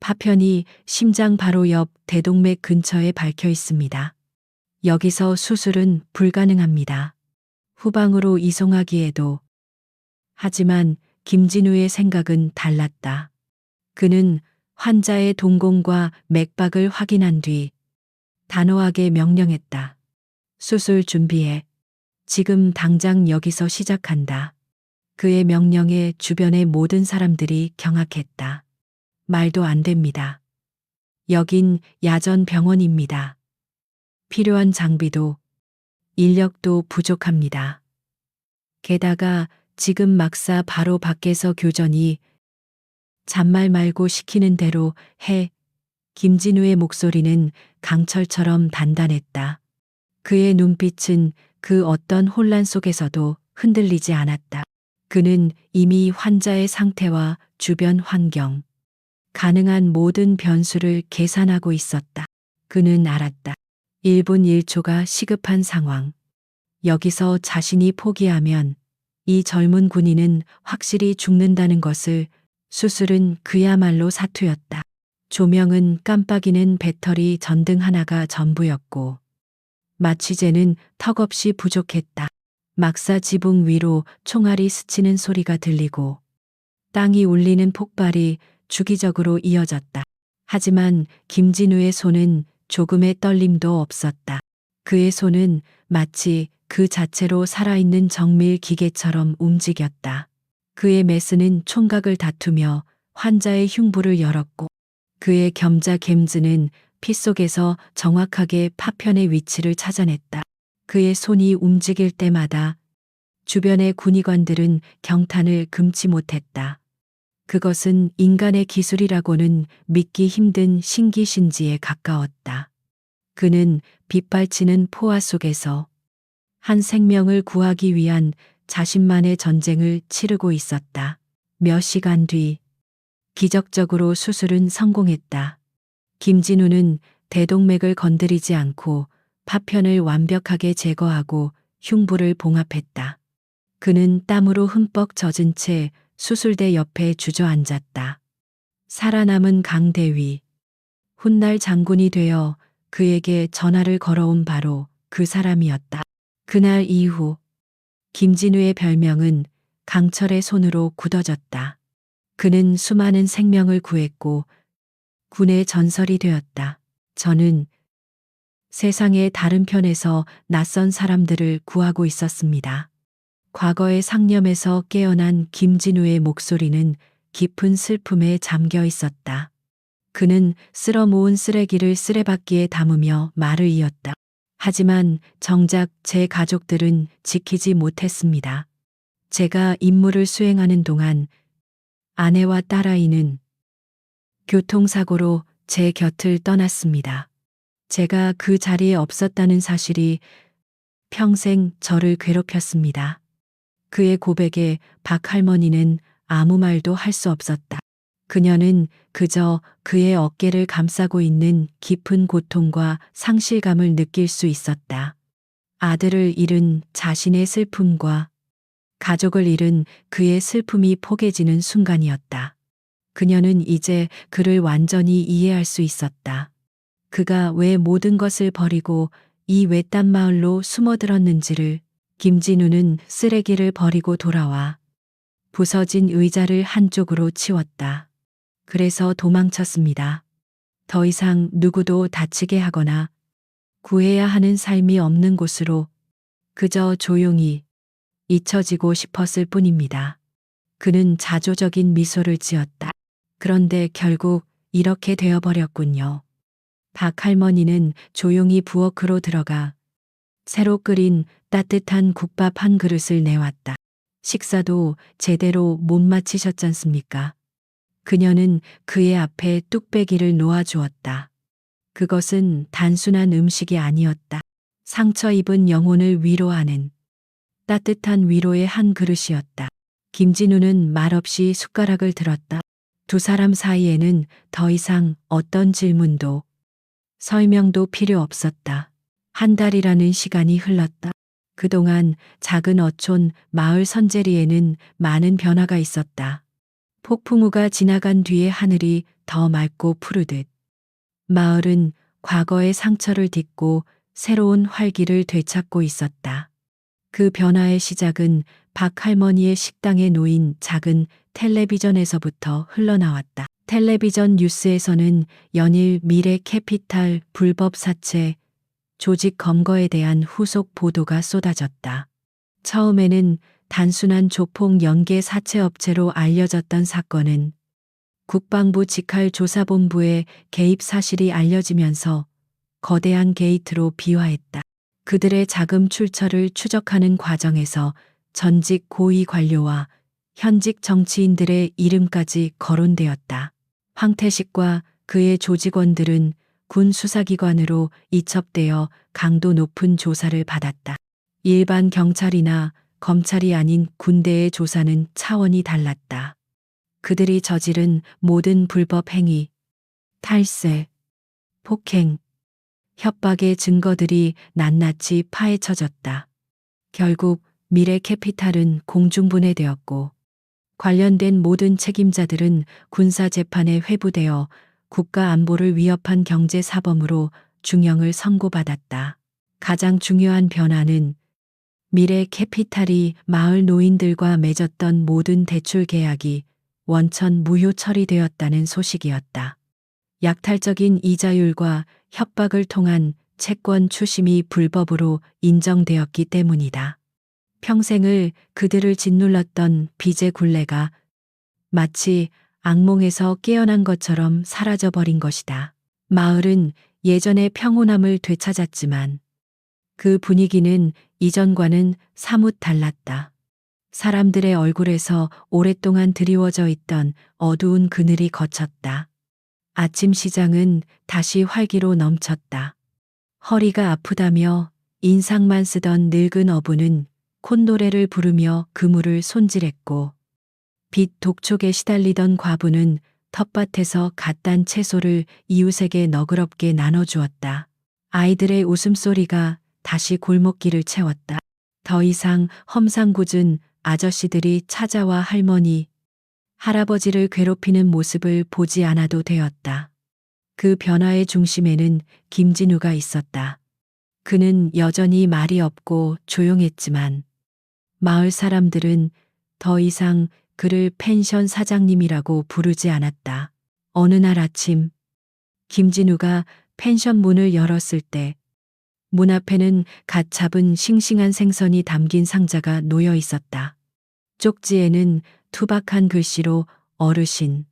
파편이 심장 바로 옆 대동맥 근처에 박혀 있습니다. 여기서 수술은 불가능합니다. 후방으로 이송하기에도. 하지만 김진우의 생각은 달랐다. 그는 환자의 동공과 맥박을 확인한 뒤 단호하게 명령했다. 수술 준비해. 지금 당장 여기서 시작한다. 그의 명령에 주변의 모든 사람들이 경악했다. 말도 안 됩니다. 여긴 야전 병원입니다. 필요한 장비도 인력도 부족합니다. 게다가 지금 막사 바로 밖에서 교전이 잔말 말고 시키는 대로 해. 김진우의 목소리는 강철처럼 단단했다. 그의 눈빛은 그 어떤 혼란 속에서도 흔들리지 않았다. 그는 이미 환자의 상태와 주변 환경, 가능한 모든 변수를 계산하고 있었다. 그는 알았다. 1분 1초가 시급한 상황. 여기서 자신이 포기하면 이 젊은 군인은 확실히 죽는다는 것을. 수술은 그야말로 사투였다. 조명은 깜빡이는 배터리 전등 하나가 전부였고 마취제는 턱없이 부족했다. 막사 지붕 위로 총알이 스치는 소리가 들리고 땅이 울리는 폭발이 주기적으로 이어졌다. 하지만 김진우의 손은 조금의 떨림도 없었다. 그의 손은 마치 그 자체로 살아있는 정밀 기계처럼 움직였다. 그의 메스는 총각을 다투며 환자의 흉부를 열었고 그의 겸자 겜즈는 피 속에서 정확하게 파편의 위치를 찾아냈다. 그의 손이 움직일 때마다 주변의 군의관들은 경탄을 금치 못했다. 그것은 인간의 기술이라고는 믿기 힘든 신기신지에 가까웠다. 그는 빗발치는 포화 속에서 한 생명을 구하기 위한 자신만의 전쟁을 치르고 있었다. 몇 시간 뒤 기적적으로 수술은 성공했다. 김진우는 대동맥을 건드리지 않고 파편을 완벽하게 제거하고 흉부를 봉합했다. 그는 땀으로 흠뻑 젖은 채 수술대 옆에 주저앉았다. 살아남은 강대위. 훗날 장군이 되어 그에게 전화를 걸어온 바로 그 사람이었다. 그날 이후 김진우의 별명은 강철의 손으로 굳어졌다. 그는 수많은 생명을 구했고 군의 전설이 되었다. 저는 세상의 다른 편에서 낯선 사람들을 구하고 있었습니다. 과거의 상념에서 깨어난 김진우의 목소리는 깊은 슬픔에 잠겨 있었다. 그는 쓸어 모은 쓰레기를 쓰레받기에 담으며 말을 이었다. 하지만 정작 제 가족들은 지키지 못했습니다. 제가 임무를 수행하는 동안 아내와 딸아이는 교통사고로 제 곁을 떠났습니다. 제가 그 자리에 없었다는 사실이 평생 저를 괴롭혔습니다. 그의 고백에 박 할머니는 아무 말도 할 수 없었다. 그녀는 그저 그의 어깨를 감싸고 있는 깊은 고통과 상실감을 느낄 수 있었다. 아들을 잃은 자신의 슬픔과 가족을 잃은 그의 슬픔이 포개지는 순간이었다. 그녀는 이제 그를 완전히 이해할 수 있었다. 그가 왜 모든 것을 버리고 이 외딴 마을로 숨어들었는지를. 김진우는 쓰레기를 버리고 돌아와 부서진 의자를 한쪽으로 치웠다. 그래서 도망쳤습니다. 더 이상 누구도 다치게 하거나 구해야 하는 삶이 없는 곳으로 그저 조용히 잊혀지고 싶었을 뿐입니다. 그는 자조적인 미소를 지었다. 그런데 결국 이렇게 되어버렸군요. 박 할머니는 조용히 부엌으로 들어가 새로 끓인 따뜻한 국밥 한 그릇을 내왔다. 식사도 제대로 못 마치셨잖습니까? 그녀는 그의 앞에 뚝배기를 놓아주었다. 그것은 단순한 음식이 아니었다. 상처 입은 영혼을 위로하는 따뜻한 위로의 한 그릇이었다. 김진우는 말없이 숟가락을 들었다. 두 사람 사이에는 더 이상 어떤 질문도 설명도 필요 없었다. 한 달이라는 시간이 흘렀다. 그동안 작은 어촌 마을 선재리에는 많은 변화가 있었다. 폭풍우가 지나간 뒤에 하늘이 더 맑고 푸르듯 마을은 과거의 상처를 딛고 새로운 활기를 되찾고 있었다. 그 변화의 시작은 박 할머니의 식당에 놓인 작은 텔레비전에서부터 흘러나왔다. 텔레비전 뉴스에서는 연일 미래 캐피탈 불법 사채, 조직 검거에 대한 후속 보도가 쏟아졌다. 처음에는 단순한 조폭 연계 사채업체로 알려졌던 사건은 국방부 직할조사본부의 개입 사실이 알려지면서 거대한 게이트로 비화했다. 그들의 자금 출처를 추적하는 과정에서 전직 고위 관료와 현직 정치인들의 이름까지 거론되었다. 황태식과 그의 조직원들은 군 수사기관으로 이첩되어 강도 높은 조사를 받았다. 일반 경찰이나 검찰이 아닌 군대의 조사는 차원이 달랐다. 그들이 저지른 모든 불법 행위, 탈세, 폭행, 협박의 증거들이 낱낱이 파헤쳐졌다. 결국 미래 캐피탈은 공중분해되었고 관련된 모든 책임자들은 군사재판에 회부되어 국가 안보를 위협한 경제사범으로 중형을 선고받았다. 가장 중요한 변화는 미래 캐피탈이 마을 노인들과 맺었던 모든 대출 계약이 원천 무효 처리되었다는 소식이었다. 약탈적인 이자율과 협박을 통한 채권 추심이 불법으로 인정되었기 때문이다. 평생을 그들을 짓눌렀던 빚의 굴레가 마치 악몽에서 깨어난 것처럼 사라져버린 것이다. 마을은 예전의 평온함을 되찾았지만 그 분위기는 이전과는 사뭇 달랐다. 사람들의 얼굴에서 오랫동안 드리워져 있던 어두운 그늘이 걷혔다. 아침 시장은 다시 활기로 넘쳤다. 허리가 아프다며 인상만 쓰던 늙은 어부는 콧노래를 부르며 그물을 손질했고 빛 독촉에 시달리던 과부는 텃밭에서 갓 딴 채소를 이웃에게 너그럽게 나눠주었다. 아이들의 웃음소리가 다시 골목길을 채웠다. 더 이상 험상궂은 아저씨들이 찾아와 할머니, 할아버지를 괴롭히는 모습을 보지 않아도 되었다. 그 변화의 중심에는 김진우가 있었다. 그는 여전히 말이 없고 조용했지만 마을 사람들은 더 이상 그를 펜션 사장님이라고 부르지 않았다. 어느 날 아침 김진우가 펜션 문을 열었을 때 문 앞에는 갓 잡은 싱싱한 생선이 담긴 상자가 놓여 있었다. 쪽지에는 투박한 글씨로 어르신,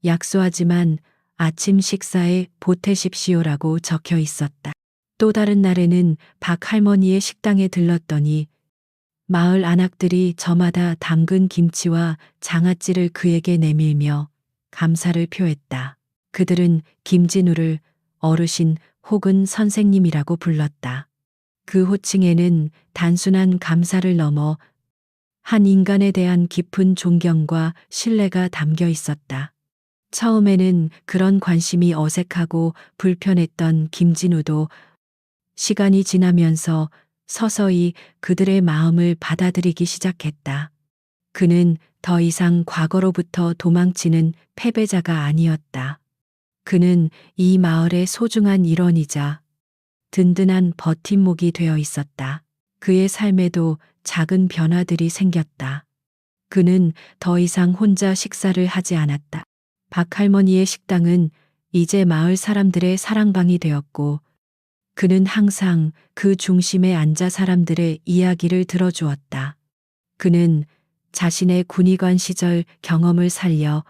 약소하지만 아침 식사에 보태십시오라고 적혀 있었다. 또 다른 날에는 박 할머니의 식당에 들렀더니 마을 안악들이 저마다 담근 김치와 장아찌를 그에게 내밀며 감사를 표했다. 그들은 김진우를 어르신 혹은 선생님이라고 불렀다. 그 호칭에는 단순한 감사를 넘어 한 인간에 대한 깊은 존경과 신뢰가 담겨 있었다. 처음에는 그런 관심이 어색하고 불편했던 김진우도 시간이 지나면서 서서히 그들의 마음을 받아들이기 시작했다. 그는 더 이상 과거로부터 도망치는 패배자가 아니었다. 그는 이 마을의 소중한 일원이자 든든한 버팀목이 되어 있었다. 그의 삶에도 작은 변화들이 생겼다. 그는 더 이상 혼자 식사를 하지 않았다. 박할머니의 식당은 이제 마을 사람들의 사랑방이 되었고, 그는 항상 그 중심에 앉아 사람들의 이야기를 들어주었다. 그는 자신의 군의관 시절 경험을 살려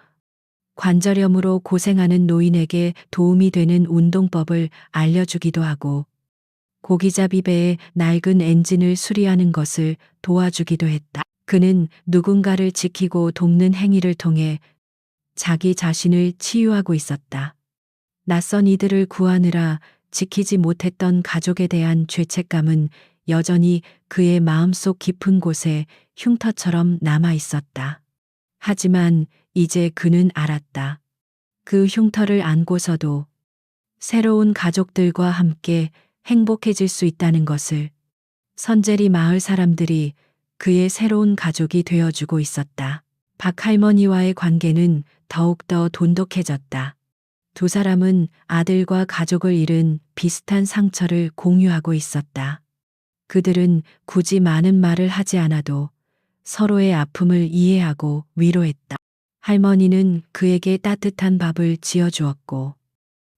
관절염으로 고생하는 노인에게 도움이 되는 운동법을 알려주기도 하고, 고기잡이 배의 낡은 엔진을 수리하는 것을 도와주기도 했다. 그는 누군가를 지키고 돕는 행위를 통해 자기 자신을 치유하고 있었다. 낯선 이들을 구하느라 지키지 못했던 가족에 대한 죄책감은 여전히 그의 마음속 깊은 곳에 흉터처럼 남아 있었다. 하지만 이제 그는 알았다. 그 흉터를 안고서도 새로운 가족들과 함께 행복해질 수 있다는 것을. 선제리 마을 사람들이 그의 새로운 가족이 되어주고 있었다. 박할머니와의 관계는 더욱더 돈독해졌다. 두 사람은 아들과 가족을 잃은 비슷한 상처를 공유하고 있었다. 그들은 굳이 많은 말을 하지 않아도 서로의 아픔을 이해하고 위로했다. 할머니는 그에게 따뜻한 밥을 지어주었고,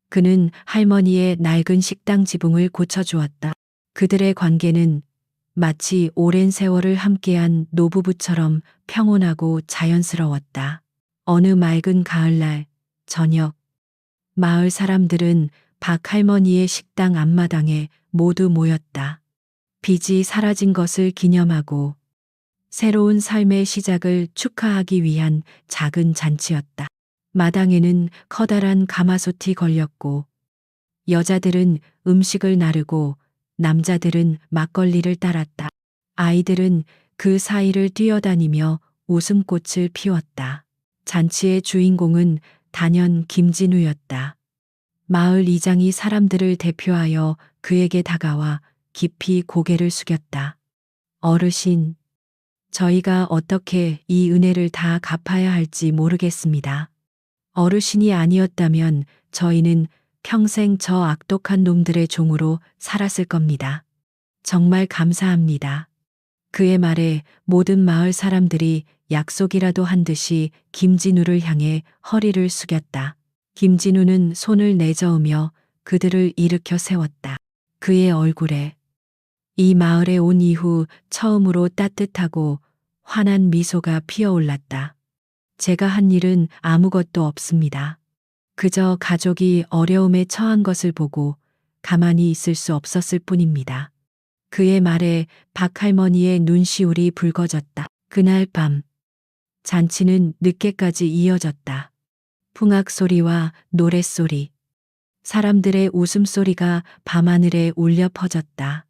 그는 할머니의 낡은 식당 지붕을 고쳐주었다. 그들의 관계는 마치 오랜 세월을 함께한 노부부처럼 평온하고 자연스러웠다. 어느 맑은 가을날 저녁, 마을 사람들은 박할머니의 식당 앞마당에 모두 모였다. 빚이 사라진 것을 기념하고 새로운 삶의 시작을 축하하기 위한 작은 잔치였다. 마당에는 커다란 가마솥이 걸렸고, 여자들은 음식을 나르고 남자들은 막걸리를 따랐다. 아이들은 그 사이를 뛰어다니며 웃음꽃을 피웠다. 잔치의 주인공은 단연 김진우였다. 마을 이장이 사람들을 대표하여 그에게 다가와 깊이 고개를 숙였다. 어르신, 저희가 어떻게 이 은혜를 다 갚아야 할지 모르겠습니다. 어르신이 아니었다면 저희는 평생 저 악독한 놈들의 종으로 살았을 겁니다. 정말 감사합니다. 그의 말에 모든 마을 사람들이 약속이라도 한 듯이 김진우를 향해 허리를 숙였다. 김진우는 손을 내저으며 그들을 일으켜 세웠다. 그의 얼굴에 이 마을에 온 이후 처음으로 따뜻하고 환한 미소가 피어올랐다. 제가 한 일은 아무것도 없습니다. 그저 가족이 어려움에 처한 것을 보고 가만히 있을 수 없었을 뿐입니다. 그의 말에 박할머니의 눈시울이 붉어졌다. 그날 밤, 잔치는 늦게까지 이어졌다. 풍악 소리와 노랫소리, 사람들의 웃음소리가 밤하늘에 울려 퍼졌다.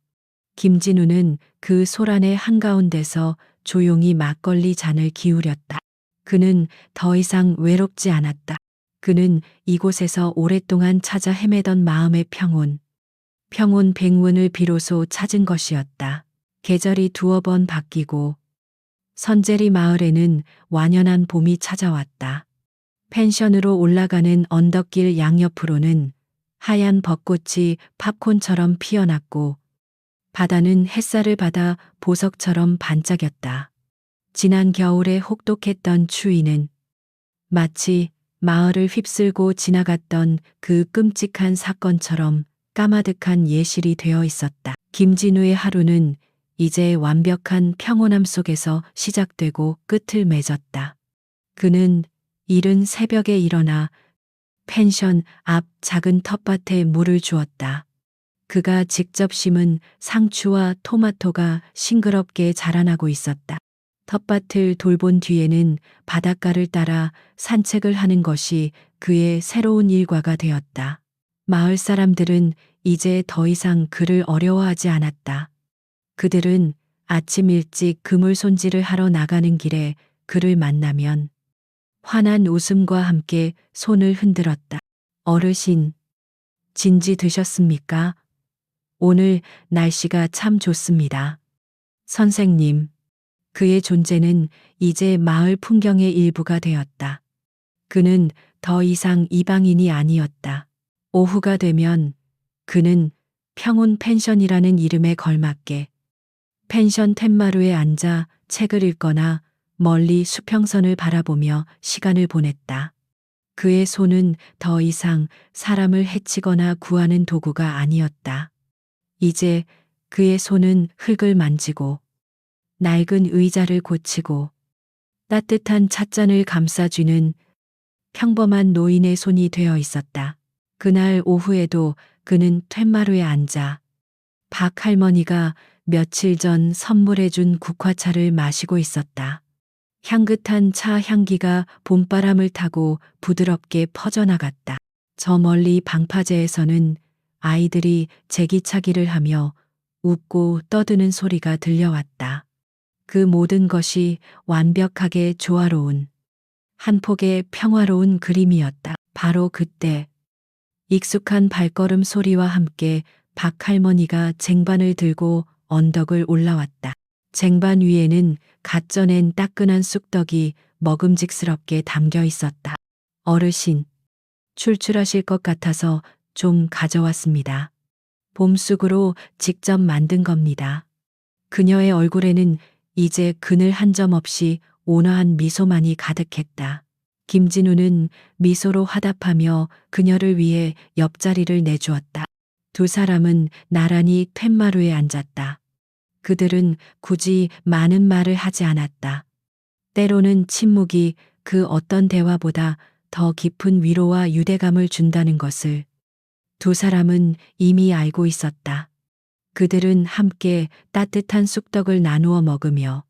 김진우는 그 소란의 한가운데서 조용히 막걸리 잔을 기울였다. 그는 더 이상 외롭지 않았다. 그는 이곳에서 오랫동안 찾아 헤매던 마음의 평온, 평온 백문을 비로소 찾은 것이었다. 계절이 두어 번 바뀌고 선제리 마을에는 완연한 봄이 찾아왔다. 펜션으로 올라가는 언덕길 양옆으로는 하얀 벚꽃이 팝콘처럼 피어났고, 바다는 햇살을 받아 보석처럼 반짝였다. 지난 겨울에 혹독했던 추위는 마치 마을을 휩쓸고 지나갔던 그 끔찍한 사건처럼 까마득한 예실이 되어 있었다. 김진우의 하루는 이제 완벽한 평온함 속에서 시작되고 끝을 맺었다. 그는 이른 새벽에 일어나 펜션 앞 작은 텃밭에 물을 주었다. 그가 직접 심은 상추와 토마토가 싱그럽게 자라나고 있었다. 텃밭을 돌본 뒤에는 바닷가를 따라 산책을 하는 것이 그의 새로운 일과가 되었다. 마을 사람들은 이제 더 이상 그를 어려워하지 않았다. 그들은 아침 일찍 그물 손질을 하러 나가는 길에 그를 만나면 환한 웃음과 함께 손을 흔들었다. 어르신, 진지 드셨습니까? 오늘 날씨가 참 좋습니다. 선생님, 그의 존재는 이제 마을 풍경의 일부가 되었다. 그는 더 이상 이방인이 아니었다. 오후가 되면 그는 평온 펜션이라는 이름에 걸맞게 펜션 툇마루에 앉아 책을 읽거나 멀리 수평선을 바라보며 시간을 보냈다. 그의 손은 더 이상 사람을 해치거나 구하는 도구가 아니었다. 이제 그의 손은 흙을 만지고 낡은 의자를 고치고 따뜻한 찻잔을 감싸주는 평범한 노인의 손이 되어 있었다. 그날 오후에도 그는 툇마루에 앉아 박 할머니가 며칠 전 선물해준 국화차를 마시고 있었다. 향긋한 차 향기가 봄바람을 타고 부드럽게 퍼져나갔다. 저 멀리 방파제에서는 아이들이 제기차기를 하며 웃고 떠드는 소리가 들려왔다. 그 모든 것이 완벽하게 조화로운 한 폭의 평화로운 그림이었다. 바로 그때 익숙한 발걸음 소리와 함께 박 할머니가 쟁반을 들고 언덕을 올라왔다. 쟁반 위에는 갓 쪄낸 따끈한 쑥떡이 먹음직스럽게 담겨 있었다. 어르신, 출출하실 것 같아서 좀 가져왔습니다. 봄쑥으로 직접 만든 겁니다. 그녀의 얼굴에는 이제 그늘 한 점 없이 온화한 미소만이 가득했다. 김진우는 미소로 화답하며 그녀를 위해 옆자리를 내주었다. 두 사람은 나란히 툇마루에 앉았다. 그들은 굳이 많은 말을 하지 않았다. 때로는 침묵이 그 어떤 대화보다 더 깊은 위로와 유대감을 준다는 것을 두 사람은 이미 알고 있었다. 그들은 함께 따뜻한 쑥떡을 나누어 먹으며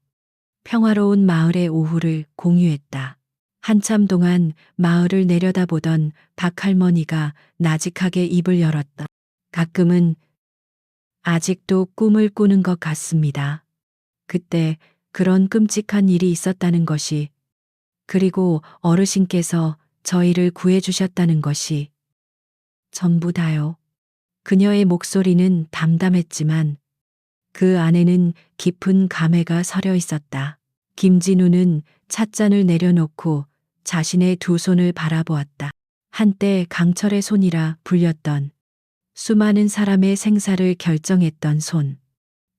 평화로운 마을의 오후를 공유했다. 한참 동안 마을을 내려다보던 박 할머니가 나직하게 입을 열었다. 가끔은 아직도 꿈을 꾸는 것 같습니다. 그때 그런 끔찍한 일이 있었다는 것이, 그리고 어르신께서 저희를 구해주셨다는 것이 전부 다요. 그녀의 목소리는 담담했지만 그 안에는 깊은 감회가 서려 있었다. 김진우는 찻잔을 내려놓고 자신의 두 손을 바라보았다. 한때 강철의 손이라 불렸던 수많은 사람의 생사를 결정했던 손.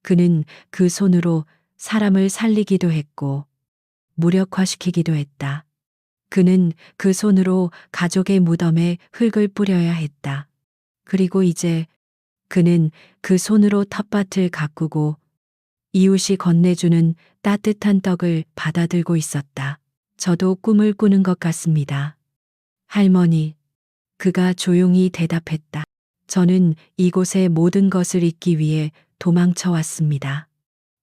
그는 그 손으로 사람을 살리기도 했고 무력화시키기도 했다. 그는 그 손으로 가족의 무덤에 흙을 뿌려야 했다. 그리고 이제 그는 그 손으로 텃밭을 가꾸고 이웃이 건네주는 따뜻한 떡을 받아들고 있었다. 저도 꿈을 꾸는 것 같습니다. 할머니, 그가 조용히 대답했다. 저는 이곳의 모든 것을 잊기 위해 도망쳐 왔습니다.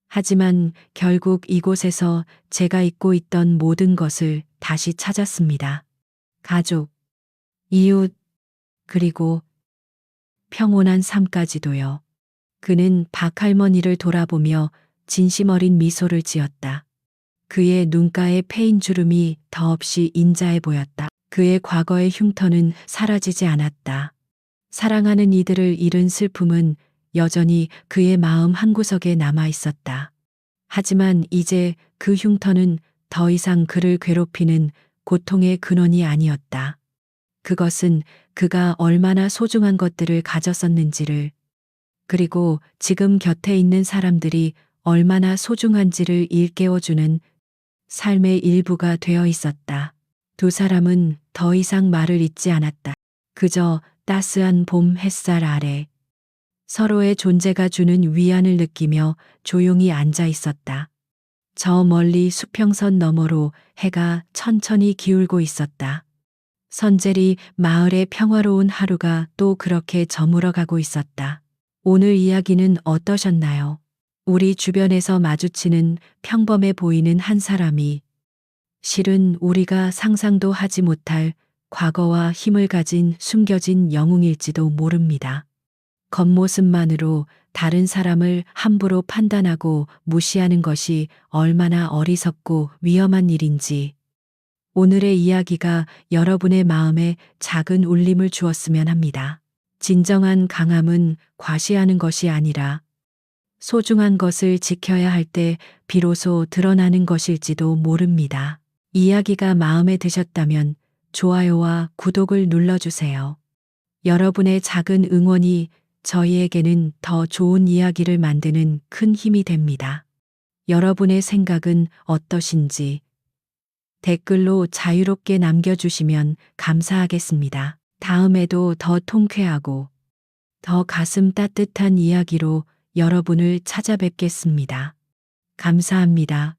하지만 결국 이곳에서 제가 잊고 있던 모든 것을 다시 찾았습니다. 가족, 이웃, 그리고 평온한 삶까지도요. 그는 박 할머니를 돌아보며 진심 어린 미소를 지었다. 그의 눈가에 패인 주름이 더없이 인자해 보였다. 그의 과거의 흉터는 사라지지 않았다. 사랑하는 이들을 잃은 슬픔은 여전히 그의 마음 한구석에 남아 있었다. 하지만 이제 그 흉터는 더 이상 그를 괴롭히는 고통의 근원이 아니었다. 그것은 그가 얼마나 소중한 것들을 가졌었는지를, 그리고 지금 곁에 있는 사람들이 얼마나 소중한지를 일깨워주는 삶의 일부가 되어 있었다. 두 사람은 더 이상 말을 잇지 않았다. 그저 따스한 봄 햇살 아래 서로의 존재가 주는 위안을 느끼며 조용히 앉아 있었다. 저 멀리 수평선 너머로 해가 천천히 기울고 있었다. 선젤이 마을의 평화로운 하루가 또 그렇게 저물어가고 있었다. 오늘 이야기는 어떠셨나요? 우리 주변에서 마주치는 평범해 보이는 한 사람이 실은 우리가 상상도 하지 못할 과거와 힘을 가진 숨겨진 영웅일지도 모릅니다. 겉모습만으로 다른 사람을 함부로 판단하고 무시하는 것이 얼마나 어리석고 위험한 일인지 오늘의 이야기가 여러분의 마음에 작은 울림을 주었으면 합니다. 진정한 강함은 과시하는 것이 아니라 소중한 것을 지켜야 할 때 비로소 드러나는 것일지도 모릅니다. 이야기가 마음에 드셨다면 좋아요와 구독을 눌러주세요. 여러분의 작은 응원이 저희에게는 더 좋은 이야기를 만드는 큰 힘이 됩니다. 여러분의 생각은 어떠신지 댓글로 자유롭게 남겨주시면 감사하겠습니다. 다음에도 더 통쾌하고 더 가슴 따뜻한 이야기로 여러분을 찾아뵙겠습니다. 감사합니다.